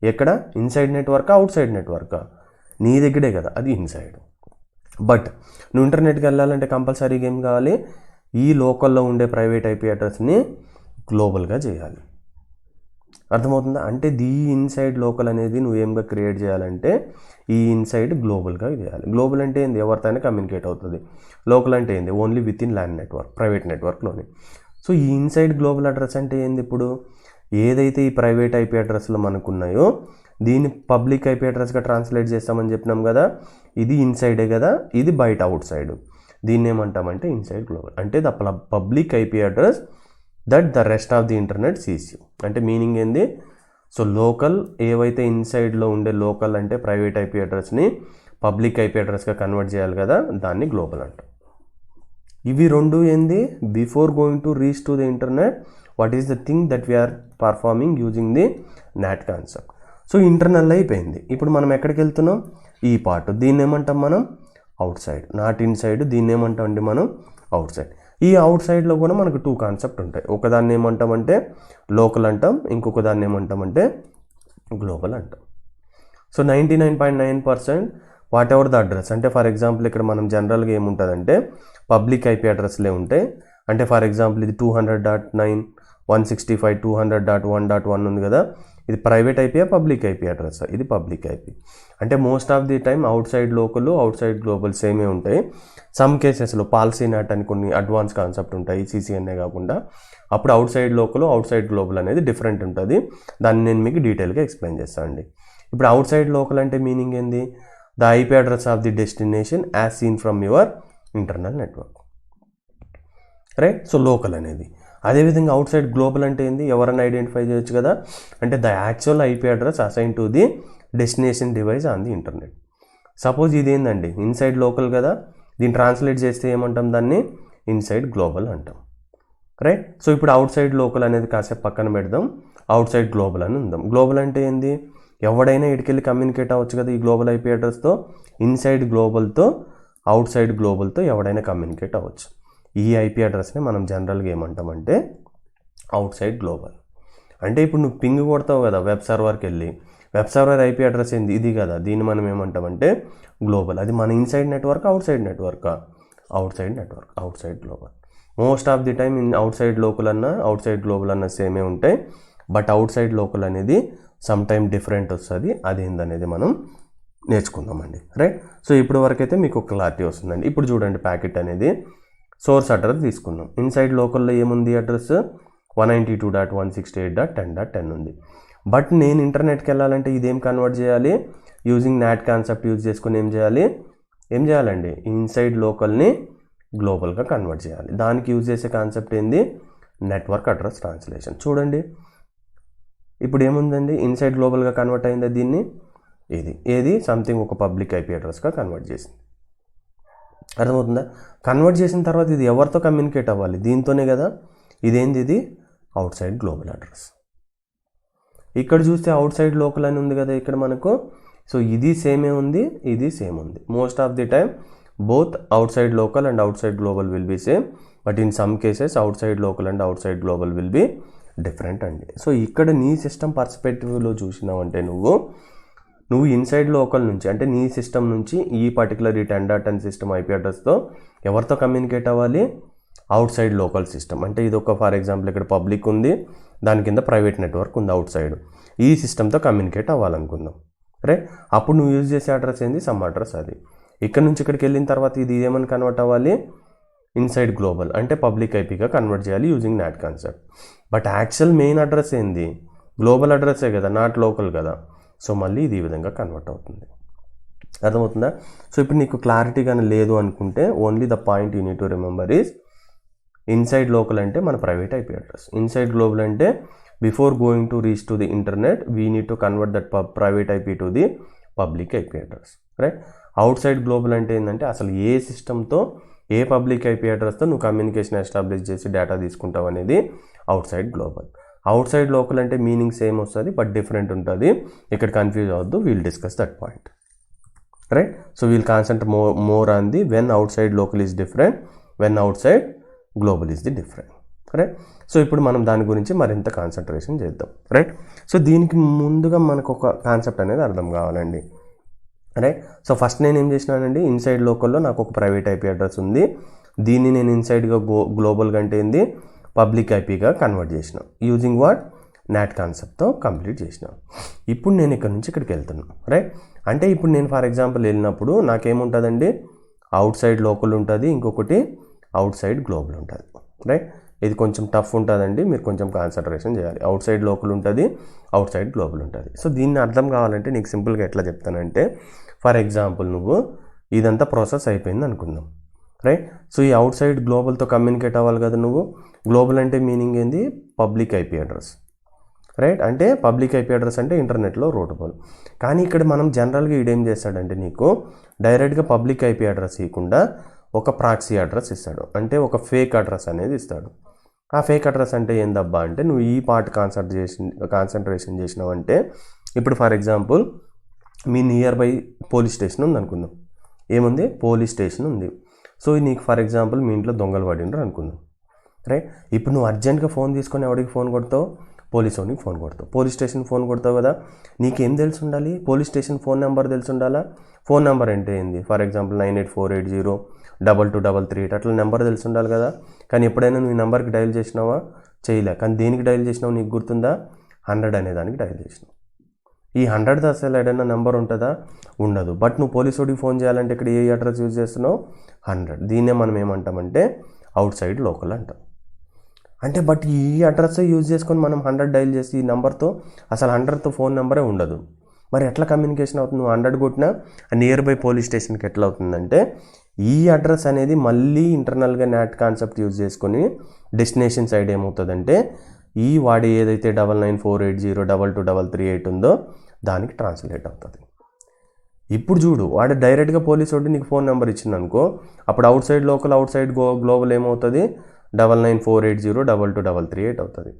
ఎక్కడ, ఇన్సైడ్ నెట్వర్కా, అవుట్ సైడ్ నెట్వర్కా, నీ దగ్గరే కదా, అది ఇన్సైడ్. బట్ నువ్వు ఇంటర్నెట్కి వెళ్ళాలంటే కంపల్సరీగా ఏం కావాలి, ఈ లోకల్లో ఉండే ప్రైవేట్ ఐపీ అడ్రస్ని గ్లోబల్గా చేయాలి. అర్థమవుతుందా? అంటే ది ఇన్సైడ్ లోకల్ అనేది నువ్వేంగా క్రియేట్ చేయాలంటే ఈ ఇన్సైడ్ గ్లోబల్గా చేయాలి. గ్లోబల్ అంటే ఏంది? ఎవరితోనే కమ్యూనికేట్ అవుతుంది. లోకల్ అంటే ఏంది? Only within LAN network, private నెట్వర్క్లోని. సో ఈ ఇన్సైడ్ గ్లోబల్ అడ్రస్ అంటే ఏంది? ఇప్పుడు ఏదైతే ఈ ప్రైవేట్ ఐపీ అడ్రస్లో మనకున్నాయో దీన్ని పబ్లిక్ ఐపీ అడ్రస్గా ట్రాన్స్లేట్ చేస్తామని చెప్పినాం కదా. ఇది ఇన్సైడే కదా, ఇది బయట అవుట్ సైడ్. దీన్ని ఏమంటామంటే ఇన్సైడ్ గ్లోబల్. అంటే the public IP address that the rest of the internet sees you. అంటే మీనింగ్ ఏంది? సో లోకల్ ఏవైతే ఇన్సైడ్లో ఉండే లోకల్ అంటే ప్రైవేట్ ఐపీ అడ్రస్ని పబ్లిక్ ఐపీ అడ్రస్గా కన్వర్ట్ చేయాలి కదా, దాన్ని గ్లోబల్ అంటాం. ఇవి రెండు ఏంది? Before going to reach to the internet what is the thing that we are performing using the NAT concept. So internal అయిపోయింది. ఇప్పుడు మనం ఎక్కడికి వెళ్తున్నాం? ఈ పార్ట్. దీన్ని ఏమంటాం మనం? Out side. Not inside. దీన్ని ఏమంటాం అండి మనం? Out side. ఈ అవుట్ సైడ్లో కూడా మనకు 2 కాన్సెప్ట్ ఉంటాయి. ఒకదాన్ని ఏమంటామంటే లోకల్ అంటాం, ఇంకొక దాన్ని ఏమంటామంటే గ్లోబల్ అంటాం. So 99.9% what ever the address. అంటే ఫర్ ఎగ్జాంపుల్ ఇక్కడ మనం జనరల్గా ఏముంటుందంటే పబ్లిక్ ఐపీ అడ్రస్లే ఉంటాయి. అంటే ఫర్ ఎగ్జాంపుల్ ఇది 200.9.165.200.1.1 ఉంది కదా, ఇది ప్రైవేట్ ఐపీయా పబ్లిక్ ఐపీ అడ్రస్? ఇది పబ్లిక్ ఐపీ. అంటే most of the time out side local, outside global సేమే ఉంటాయి. సమ్ కేసెస్లో పాలసీ నాట్ అని కొన్ని అడ్వాన్స్ కాన్సెప్ట్ ఉంటాయి సిసిఎన్ఏ కాకుండా, అప్పుడు outside local, outside global అనేది డిఫరెంట్ ఉంటుంది. దాన్ని నేను మీకు డీటెయిల్గా ఎక్స్ప్లెయిన్ చేస్తాను అండి. ఇప్పుడు అవుట్ సైడ్ లోకల్ అంటే మీనింగ్ ఏంది? The IP address of the destination as seen from your internal network, right? So local అనేది. అదేవిధంగా అవుట్ సైడ్ గ్లోబల్ అంటే ఏంది? ఎవరైనా ఐడెంటిఫై చేయొచ్చు కదా, అంటే the actual IP address assign to the destination device on the internet. Suppose ఇది ఏందండి? ఇన్సైడ్ లోకల్ కదా, దీన్ని ట్రాన్స్లేట్ చేస్తే ఏమంటాం? దాన్ని ఇన్సైడ్ గ్లోబల్ అంటాం, రైట్? సో ఇప్పుడు అవుట్ సైడ్ లోకల్ అనేది కాసేపు పక్కన పెడదాం, అవుట్ సైడ్ గ్లోబల్ అని ఉందాం. గ్లోబల్ అంటే ఏంది? ఎవడైనా ఇటుకెళ్ళి కమ్యూనికేట్ అవ్వచ్చు కదా ఈ గ్లోబల్ ఐపీ అడ్రస్తో. ఇన్సైడ్ గ్లోబల్తో, అవుట్ సైడ్ గ్లోబల్తో ఎవడైనా కమ్యూనికేట్ అవ్వచ్చు. ఈ ఐపీ అడ్రస్ని మనం జనరల్గా ఏమంటామంటే అవుట్ సైడ్ గ్లోబల్. అంటే ఇప్పుడు నువ్వు పింగ్ కొడతావు కదా వెబ్ సర్వర్కి వెళ్ళి, వెబ్ సర్వర్ ఐపీ అడ్రస్ ఏంది? ఇది కదా, దీన్ని మనం ఏమంటామంటే గ్లోబల్. అది మన inside network, out side network? Out side network, out side global. Most of the time out side local అన్న అవుట్ సైడ్ గ్లోబల్ అన్న సేమే ఉంటాయి. బట్ అవుట్ సైడ్ లోకల్ అనేది సమ్ టైమ్ డిఫరెంట్ వస్తుంది. అదేందనేది మనం నేర్చుకుందామండి, రైట్? సో ఇప్పుడు వరకైతే మీకు క్లారిటీ వస్తుందండి. ఇప్పుడు చూడండి, ప్యాకెట్ అనేది సోర్స్ అడ్రస్ తీసుకుందాం. ఇన్సైడ్ లోకల్లో ఏముంది అడ్రస్? 192.168.10.10 ఉంది. బట్ నేను ఇంటర్నెట్కి వెళ్ళాలంటే ఇదేం కన్వర్ట్ చేయాలి? యూజింగ్ నాట్ కాన్సెప్ట్ యూజ్ చేసుకుని ఏం చేయాలండి? ఇన్సైడ్ లోకల్ని గ్లోబల్గా కన్వర్ట్ చేయాలి. దానికి యూజ్ చేసే కాన్సెప్ట్ ఏంది? Network address translation. చూడండి ఇప్పుడు ఏముందండి? ఇన్సైడ్ గ్లోబల్గా కన్వర్ట్ అయిందా? దీన్ని ఏది సంథింగ్ ఒక పబ్లిక్ ఐపీ అడ్రస్గా కన్వర్ట్ చేసింది. అర్థమవుతుందా? కన్వర్ట్ చేసిన తర్వాత ఇది ఎవరితో కమ్యూనికేట్ అవ్వాలి? దీంతోనే కదా. ఇదేంది? ఇది అవుట్ సైడ్ గ్లోబల్ అడ్రస్. ఇక్కడ చూస్తే అవుట్ సైడ్ లోకల్ అని ఉంది కదా ఇక్కడ మనకు. సో ఇది సేమే ఉంది, ఇది సేమ్ ఉంది. Most of the time both out side local and out side global will be same, but in some cases out side local and out side global will be different అండి. So ఇక్కడ నీ system పర్స్పెక్టివ్లో చూసినావంటే నువ్వు inside local నుంచి, అంటే నీ system నుంచి ఈ particular ఈ 10.10 సిస్టమ్ ఐపీ అడ్రస్తో ఎవరితో కమ్యూనికేట్ అవ్వాలి? Out side local system. అంటే ఇది ఒక ఫర్ ఎగ్జాంపుల్ ఇక్కడ పబ్లిక్ ఉంది, దాని కింద ప్రైవేట్ నెట్వర్క్ ఉంది అవుట్ సైడ్. ఈ సిస్టమ్తో కమ్యూనికేట్ అవ్వాలనుకుందాం, రైట్? అప్పుడు నువ్వు యూజ్ చేసే అడ్రస్ ఏంది? Some address. అది ఇక్కడ నుంచి ఇక్కడికి వెళ్ళిన తర్వాత ఇది ఏమని కన్వర్ట్ అవ్వాలి? ఇన్సైడ్ గ్లోబల్, అంటే పబ్లిక్ ఐపీగా కన్వర్ట్ చేయాలి using not concept. But actual main address ఏంది? గ్లోబల్ అడ్రస్సే కదా, నాట్ లోకల్ కదా. సో మళ్ళీ ఇది ఈ విధంగా కన్వర్ట్ అవుతుంది. అర్థమవుతుందా? సో ఇప్పుడు నీకు క్లారిటీగానే లేదు అనుకుంటే only the point you need to remember is inside local అంటే మన private IP address. Inside global అంటే before going to reach to the internet we need to convert that private IP to the public IP address, right? Outside global అంటే ఏంటంటే అసలు ఏ సిస్టమ్తో ఏ public IP అడ్రస్తో నువ్వు communication establish చేసి data తీసుకుంటావు అనేది outside global. Outside local అంటే meaning same వస్తుంది, బట్ డిఫరెంట్ ఉంటుంది. ఇక్కడ కన్ఫ్యూజ్ అవ్వద్దు, we'll discuss that point, right? So we'll concentrate more on the when outside local is different, when outside global is the different, right? So ఇప్పుడు మనం దాని గురించి మరింత concentration చేద్దాం, రైట్? సో దీనికి ముందుగా మనకు ఒక కాన్సెప్ట్ అనేది అర్థం కావాలండి, రైట్? సో ఫస్ట్ నేను ఏం చేసినానండి, ఇన్సైడ్ లోకల్లో నాకు ఒక ప్రైవేట్ ఐపీ అడ్రస్ ఉంది. దీన్ని నేను ఇన్సైడ్గా గ్లోబల్గా అంటే ఏంది పబ్లిక్ ఐపీగా కన్వర్ట్ చేసిన యూజింగ్ వాట్ నాట్ కాన్సెప్ట్తో కంప్లీట్ చేసిన. ఇప్పుడు నేను ఇక్కడ నుంచి ఇక్కడికి వెళ్తున్నాను, రైట్. అంటే ఇప్పుడు నేను ఫర్ ఎగ్జాంపుల్ వెళ్ళినప్పుడు నాకేముంటుందండి, అవుట్ సైడ్ లోకల్ ఉంటుంది, ఇంకొకటి అవుట్ సైడ్ గ్లోబల్ ఉంటుంది, రైట్. ఇది కొంచెం టఫ్ ఉంటుందండి, మీరు కొంచెం కాన్సన్ట్రేషన్ చేయాలి. అవుట్ సైడ్ లోకల్ ఉంటుంది, అవుట్ సైడ్ గ్లోబల్ ఉంటుంది. సో దీన్ని అర్థం కావాలంటే నీకు సింపుల్గా ఎట్లా చెప్తానంటే, ఫర్ ఎగ్జాంపుల్ నువ్వు ఇదంతా ప్రాసెస్ అయిపోయింది అనుకుందాం, రైట్. సో ఈ అవుట్ సైడ్ గ్లోబల్తో కమ్యూనికేట్ అవ్వాలి కదా నువ్వు. గ్లోబల్ అంటే మీనింగ్ ఏంది, పబ్లిక్ ఐపీ అడ్రస్, రైట్. అంటే పబ్లిక్ ఐపీ అడ్రస్ అంటే ఇంటర్నెట్లో రూటబుల్. కానీ ఇక్కడ మనం జనరల్గా ఈడేం చేస్తాడంటే నీకు డైరెక్ట్గా పబ్లిక్ ఐపీ అడ్రస్ ఇవ్వకుండా ఒక ప్రాక్సీ అడ్రస్ ఇస్తాడు, అంటే ఒక ఫేక్ అడ్రస్ అనేది ఇస్తాడు. ఆ ఫేక్ అడ్రస్ అంటే ఏందబ్బా అంటే నువ్వు ఈ పార్ట్ కాన్సన్ట్రేషన్ చేసినావంటే, ఇప్పుడు for example me near by police station ఉంది అనుకుందాం. ఏముంది, పోలీస్ స్టేషన్ ఉంది. సో నీకు ఫర్ ఎగ్జాంపుల్ మీ ఇంట్లో దొంగలు పడిండ్రు అనుకుందాం, రైట్. ఇప్పుడు నువ్వు అర్జెంట్గా ఫోన్ తీసుకొని ఎవరికి ఫోన్ కొడతావు, పోలీస్ వాడికి ఫోన్ కొడతావు. పోలీస్ స్టేషన్ ఫోన్ కొడతావు కదా, నీకేం తెలిసి ఉండాలి, పోలీస్ స్టేషన్ ఫోన్ నెంబర్ తెలిసి ఉండాలా. ఫోన్ నెంబర్ అంటే ఏంది, ఫర్ ఎగ్జాంపుల్ 9848022238 అట్లా నెంబర్ తెలిసి ఉండాలి కదా. కానీ ఎప్పుడైనా నువ్వు ఈ నెంబర్కి డైల్ చేసినావా, చేయలే. కానీ దేనికి డైల్ చేసినావు నీకు గుర్తుందా, 100 అనే దానికి డైల్ చేసినావు. ఈ 100 అసలు ఏదైనా నెంబర్ ఉంటుందా, ఉండదు. బట్ నువ్వు పోలీస్ వాడికి ఫోన్ చేయాలంటే ఇక్కడ ఏ అడ్రస్ యూజ్ చేస్తున్నావు, 100. దీన్నే మనం ఏమంటామంటే అవుట్ సైడ్ లోకల్ అంటాం. అంటే బట్ ఈ అడ్రస్ యూజ్ చేసుకొని మనం 100 డైల్ చేసి ఈ నెంబర్తో అసలు 100తో ఫోన్ నెంబరే ఉండదు. మరి ఎట్లా కమ్యూనికేషన్ అవుతుంది, నువ్వు 100 కొట్టినా నియర్ బై పోలీస్ స్టేషన్కి ఎట్లా అవుతుందంటే, ఈ అడ్రస్ అనేది మళ్ళీ ఇంటర్నల్గా నాట్ కాన్సెప్ట్ యూజ్ చేసుకొని డెస్టినేషన్ సైడ్ ఏమవుతుందంటే ఈ వాడి ఏదైతే 9948022238 ఉందో దానికి ట్రాన్స్లేట్ అవుతుంది. ఇప్పుడు చూడు, వాడు డైరెక్ట్గా పోలీస్ వాడు నీకు ఫోన్ నెంబర్ ఇచ్చింది అనుకో, అప్పుడు outside local outside global ఏమవుతుంది, 9948022238 అవుతుంది.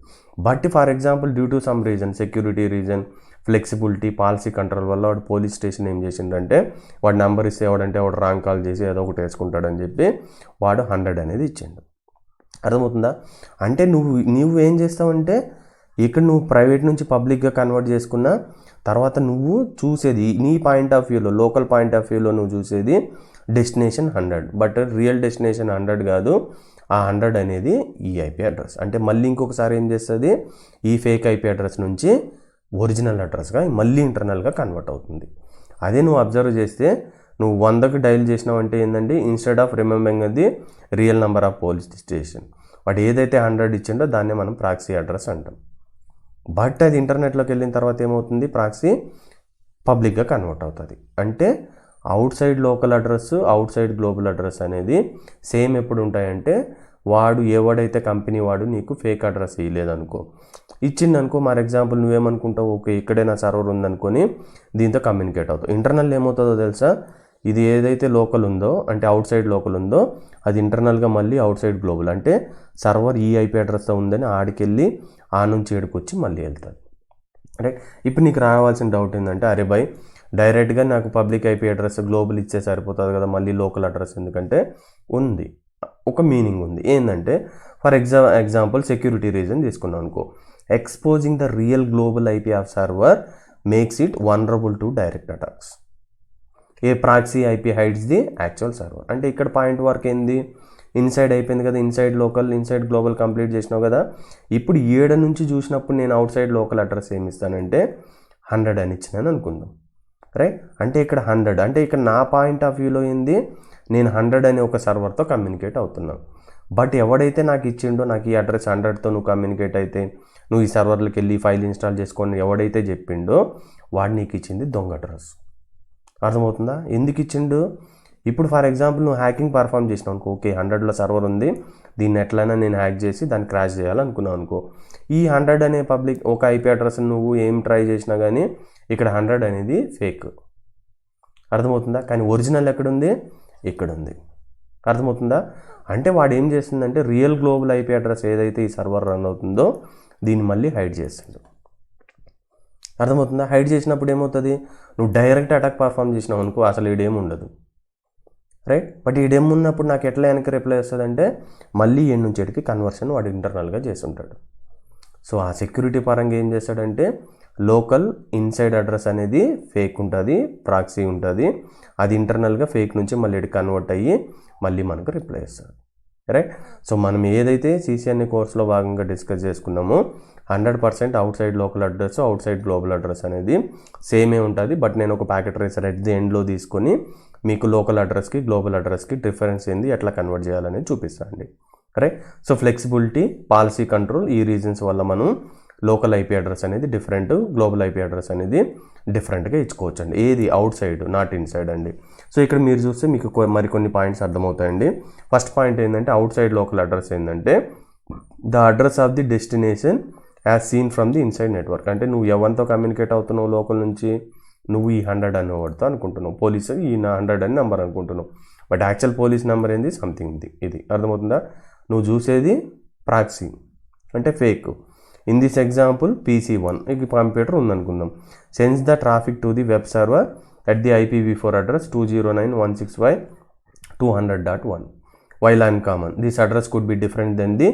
But for example due to some reason, security reason, flexibility, policy control వల్ల వాడు పోలీస్ స్టేషన్ ఏం చేసిండంటే వాడు నెంబర్ ఇస్తే వాడంటే వాడు రాంగ్ కాల్ చేసి ఏదో ఒకటి వేసుకుంటాడని చెప్పి వాడు 100 అనేది ఇచ్చిండు. అర్థమవుతుందా. అంటే నువ్వు ఏం చేస్తావంటే ఇక్కడ నువ్వు ప్రైవేట్ నుంచి పబ్లిక్గా కన్వర్ట్ చేసుకున్న తర్వాత నువ్వు చూసేది నీ పాయింట్ ఆఫ్ వ్యూలో, లోకల్ పాయింట్ ఆఫ్ వ్యూలో నువ్వు చూసేది డెస్టినేషన్ 100. బట్ రియల్ డెస్టినేషన్ 100 కాదు, ఆ 100 అనేది ఈ ఐపీ అడ్రస్. అంటే మళ్ళీ ఇంకొకసారి ఏం చేస్తుంది, ఈ ఫేక్ ఐపీ అడ్రస్ నుంచి ఒరిజినల్ అడ్రస్గా మళ్ళీ ఇంటర్నల్గా కన్వర్ట్ అవుతుంది. అదే నువ్వు అబ్జర్వ్ చేస్తే నువ్వు 100కి డైల్ చేసినావంటే ఏంటంటే ఇన్స్టెడ్ ఆఫ్ రిమెంబరింగ్ అది real number of police station, వాడు ఏదైతే 100 ఇచ్చిండో దాన్నే మనం ప్రాక్సీ అడ్రస్ అంటాం. బట్ అది ఇంటర్నెట్లోకి వెళ్ళిన తర్వాత ఏమవుతుంది, ప్రాక్సీ పబ్లిక్గా కన్వర్ట్ అవుతుంది. అంటే outside local address, out side global address అనేది సేమ్ ఎప్పుడు ఉంటాయంటే వాడు ఎవడైతే కంపెనీ వాడు నీకు ఫేక్ అడ్రస్ ఇవ్వలేదనుకో, ఇచ్చిందనుకో, ఫర్ ఎగ్జాంపుల్ నువ్వేమనుకుంటావు, ఓకే ఇక్కడే నా సర్వర్ ఉందనుకొని దీంతో కమ్యూనికేట్ అవుతావు. ఇంటర్నల్ ఏమవుతుందో తెలుసా, ఇది ఏదైతే లోకల్ ఉందో అంటే అవుట్ సైడ్ లోకల్ ఉందో అది ఇంటర్నల్గా మళ్ళీ అవుట్ సైడ్ గ్లోబల్, అంటే సర్వర్ ఈ ఐపీ అడ్రస్తో ఉందని ఆడికెళ్ళి ఆ నుంచి ఏడుకొచ్చి మళ్ళీ వెళ్తుంది, రైట్. ఇప్పుడు నీకు రావాల్సిన డౌట్ ఏంటంటే, అరే బై డైరెక్ట్గా నాకు పబ్లిక్ ఐపీ అడ్రస్ గ్లోబల్ ఇచ్చే సరిపోతుంది కదా, మళ్ళీ లోకల్ అడ్రస్ ఎందుకంటే ఉంది, ఒక మీనింగ్ ఉంది. ఏంటంటే ఫర్ ఎగ్జాంపుల్ సెక్యూరిటీ రీజన్ తీసుకున్నాం అనుకో, exposing the real global IP of server makes it vulnerable to direct attacks. A proxy IP hides the actual server. అంటే ఇక్కడ పాయింట్ వరకు ఏంది, ఇన్సైడ్ అయిపోయింది కదా, inside local inside global complete చేసినావు కదా. ఇప్పుడు 7 నుంచి చూసినప్పుడు నేను అవుట్ సైడ్ లోకల్ అడ్రస్ ఏమి ఇస్తానంటే 100 అని ఇచ్చినాను అనుకుందాం, రైట్. అంటే ఇక్కడ 100, అంటే ఇక్కడ నా పాయింట్ ఆఫ్ వ్యూలో ఏంది, నేను 100 అనే ఒక సర్వర్తో కమ్యూనికేట్ అవుతున్నాను. బట్ ఎవడైతే నాకు ఇచ్చిండో, నాకు ఈ అడ్రస్ 100తో నువ్వు కమ్యూనికేట్ అయితే నువ్వు ఈ సర్వర్లోకి వెళ్ళి ఫైల్ ఇన్స్టాల్ చేసుకొని ఎవడైతే చెప్పిండో వాడు నీకు ఇచ్చింది దొంగ అడ్రస్. అర్థమవుతుందా, ఎందుకు ఇచ్చిండు. ఇప్పుడు ఫర్ ఎగ్జాంపుల్ నువ్వు హ్యాకింగ్ పర్ఫామ్ చేసినావు అనుకో, ఓకే 100లో సర్వర్ ఉంది, దీన్ని ఎట్లయినా నేను హ్యాక్ చేసి దాన్ని క్రాష్ చేయాలనుకున్నావు అనుకో, ఈ 100 అనే పబ్లిక్ ఒక ఐపీ అడ్రస్ నువ్వు ఏం ట్రై చేసినా కానీ ఇక్కడ 100 అనేది ఫేక్. అర్థమవుతుందా. కానీ ఒరిజినల్ ఎక్కడుంది, ఇక్కడ ఉంది. అర్థమవుతుందా. అంటే వాడు ఏం చేస్తుందంటే రియల్ గ్లోబల్ ఐపీ అడ్రస్ ఏదైతే ఈ సర్వర్ రన్ అవుతుందో దీన్ని మళ్ళీ హైడ్ చేస్తుంది. అర్థమవుతుందా. హైడ్ చేసినప్పుడు ఏమవుతుంది, నువ్వు డైరెక్ట్ అటాక్ పర్ఫామ్ చేసినావు అనుకో అసలు ఈడేం ఉండదు, రైట్. బట్ ఈడేం ఉన్నప్పుడు నాకు ఎట్లా వెనక్కి రిప్లై వస్తుందంటే మళ్ళీ ఏడు నుంచి ఏడుకి కన్వర్షన్ వాడు ఇంటర్నల్గా చేసి ఉంటాడు. సో ఆ సెక్యూరిటీ పరంగా ఏం చేస్తాడంటే లోకల్ ఇన్సైడ్ అడ్రస్ అనేది ఫేక్ ఉంటుంది, ప్రాక్సీ ఉంటుంది, అది ఇంటర్నల్గా ఫేక్ నుంచి మళ్ళీ కన్వర్ట్ అయ్యి మళ్ళీ మనకు రిప్లై ఇస్తుంది. రైట్. సో మనం ఏదైతే CCNA కోర్సులో భాగంగా డిస్కస్ చేసుకున్నామో 100% out side local address, out side global address అనేది సేమే ఉంటుంది. బట్ నేను ఒక ప్యాకెట్ ట్రేసర్ ఎట్ ది ఎండ్లో తీసుకొని మీకు లోకల్ అడ్రస్కి గ్లోబల్ అడ్రస్కి డిఫరెన్స్ ఏంది, ఎట్లా కన్వర్ట్ చేయాలనేది చూపిస్తాను అండి. Right. So flexibility, policy control, ఈ రీజన్స్ వల్ల మనం లోకల్ IP అడ్రస్ అనేది డిఫరెంట్, గ్లోబల్ IP అడ్రస్ అనేది డిఫరెంట్గా ఇచ్చుకోవచ్చు అండి. ఏది అవుట్ సైడ్, నాట్ ఇన్సైడ్ అండి. సో ఇక్కడ మీరు చూస్తే మీకు మరికొన్ని పాయింట్స్ అర్థమవుతాయండి. ఫస్ట్ పాయింట్ ఏంటంటే అవుట్ సైడ్ లోకల్ అడ్రస్ ఏంటంటే the address of the destination as seen from the inside network. అంటే నువ్వు ఎవరితో కమ్యూనికేట్ అవుతున్నావు లోకల్ నుంచి, నువ్వు ఈ 100 అని వాడుతూ అనుకుంటున్నావు, పోలీసు ఈ 100 అని నెంబర్ అనుకుంటున్నావు. బట్ యాక్చువల్ పోలీస్ నెంబర్ ఏంది, సంథింగ్ ఇది అర్థమవుతుందా. నువ్వు చూసేది ప్రాక్సీ అంటే fake. In this example PC1 ఈ కంప్యూటర్ ఉందనుకుందాం, sense the traffic to the web server at the IPv4 address 209.165.200.1 while uncommon. This address could be different than the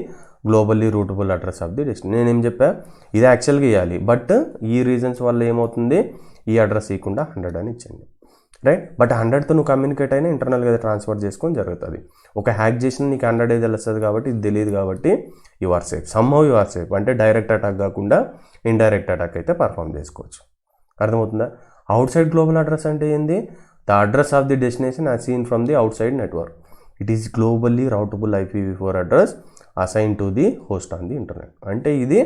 globally routable address of the destination. నేనేం చెప్పా, ఇది యాక్చువల్గా ఇవ్వాలి, but ఈ reasons వల్ల ఏమవుతుంది, ఈ అడ్రస్ ఇవ్వకుండా 100 అని ఇచ్చండి. రైట్. బట్ 100తో నువ్వు కమ్యూనికేట్ అయినా ఇంటర్నల్గా ట్రాన్స్ఫర్ చేసుకొని జరుగుతుంది. ఒక హ్యాక్ చేసిన నీకు 100 తెలుస్తుంది కాబట్టి, ఇది తెలియదు కాబట్టి you are safe. Somehow you are safe. అంటే డైరెక్ట్ అటాక్ కాకుండా ఇండైరెక్ట్ అటాక్ అయితే పర్ఫామ్ చేసుకోవచ్చు. అర్థమవుతుందా. అవుట్ సైడ్ గ్లోబల్ అడ్రస్ అంటే ఏంది, the address of the destination as seen from the outside network. It is globally routable IPv4 address assign to the host on the internet. అంటే ఇది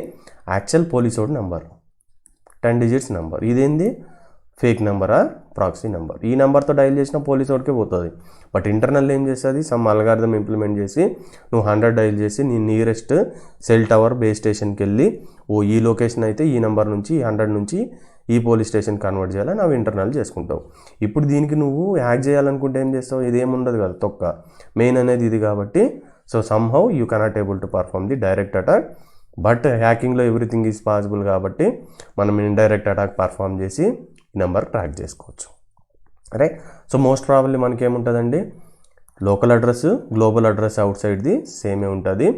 actual పోలీసోడ్ number, 10 digits number. ఇదేంది, fake number or proxy number. ఈ నెంబర్తో dial చేసిన పోలీసోడ్కే పోతుంది. But internal ఏం చేస్తుంది, సమ్ అల్గారిథం ఇంప్లిమెంట్ చేసి నువ్వు 100 డైల్ చేసి నీ నియరెస్ట్ సెల్ టవర్ బేస్ స్టేషన్కి వెళ్ళి, ఈ లొకేషన్ అయితే ఈ నెంబర్ నుంచి 100 నుంచి ఈ పోలీస్ స్టేషన్ కన్వర్ట్ చేయాలని అవి ఇంటర్నల్ చేసుకుంటావు. ఇప్పుడు దీనికి నువ్వు హ్యాక్ చేయాలనుకుంటే ఏం చేస్తావు, ఇదేముండదు కదా, తొక్క. మెయిన్ అనేది ఇది కాబట్టి so somehow you cannot able to perform the direct attack. But హ్యాకింగ్లో ఎవ్రీథింగ్ ఈజ్ పాసిబుల్ కాబట్టి మనం ఇండైరెక్ట్ అటాక్ పర్ఫామ్ చేసి ఈ నెంబర్ ట్రాక్ చేసుకోవచ్చు. రైట్. సో మోస్ట్ ప్రాబబ్లీ మనకి ఏముంటుందండి, local address, global address out the ది సేమే ఉంటుంది.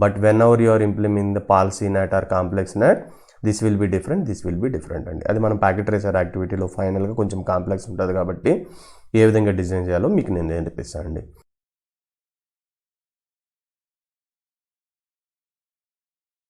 But whenever you are implementing the policy NAT or complex NAT, this will be different అండి. అది మనం ప్యాకెట్ ట్రేసర్ యాక్టివిటీలో ఫైనల్గా కొంచెం కాంప్లెక్స్ ఉంటుంది కాబట్టి ఏ విధంగా డిజైన్ చేయాలో మీకు నేను నేర్పిస్తానండి.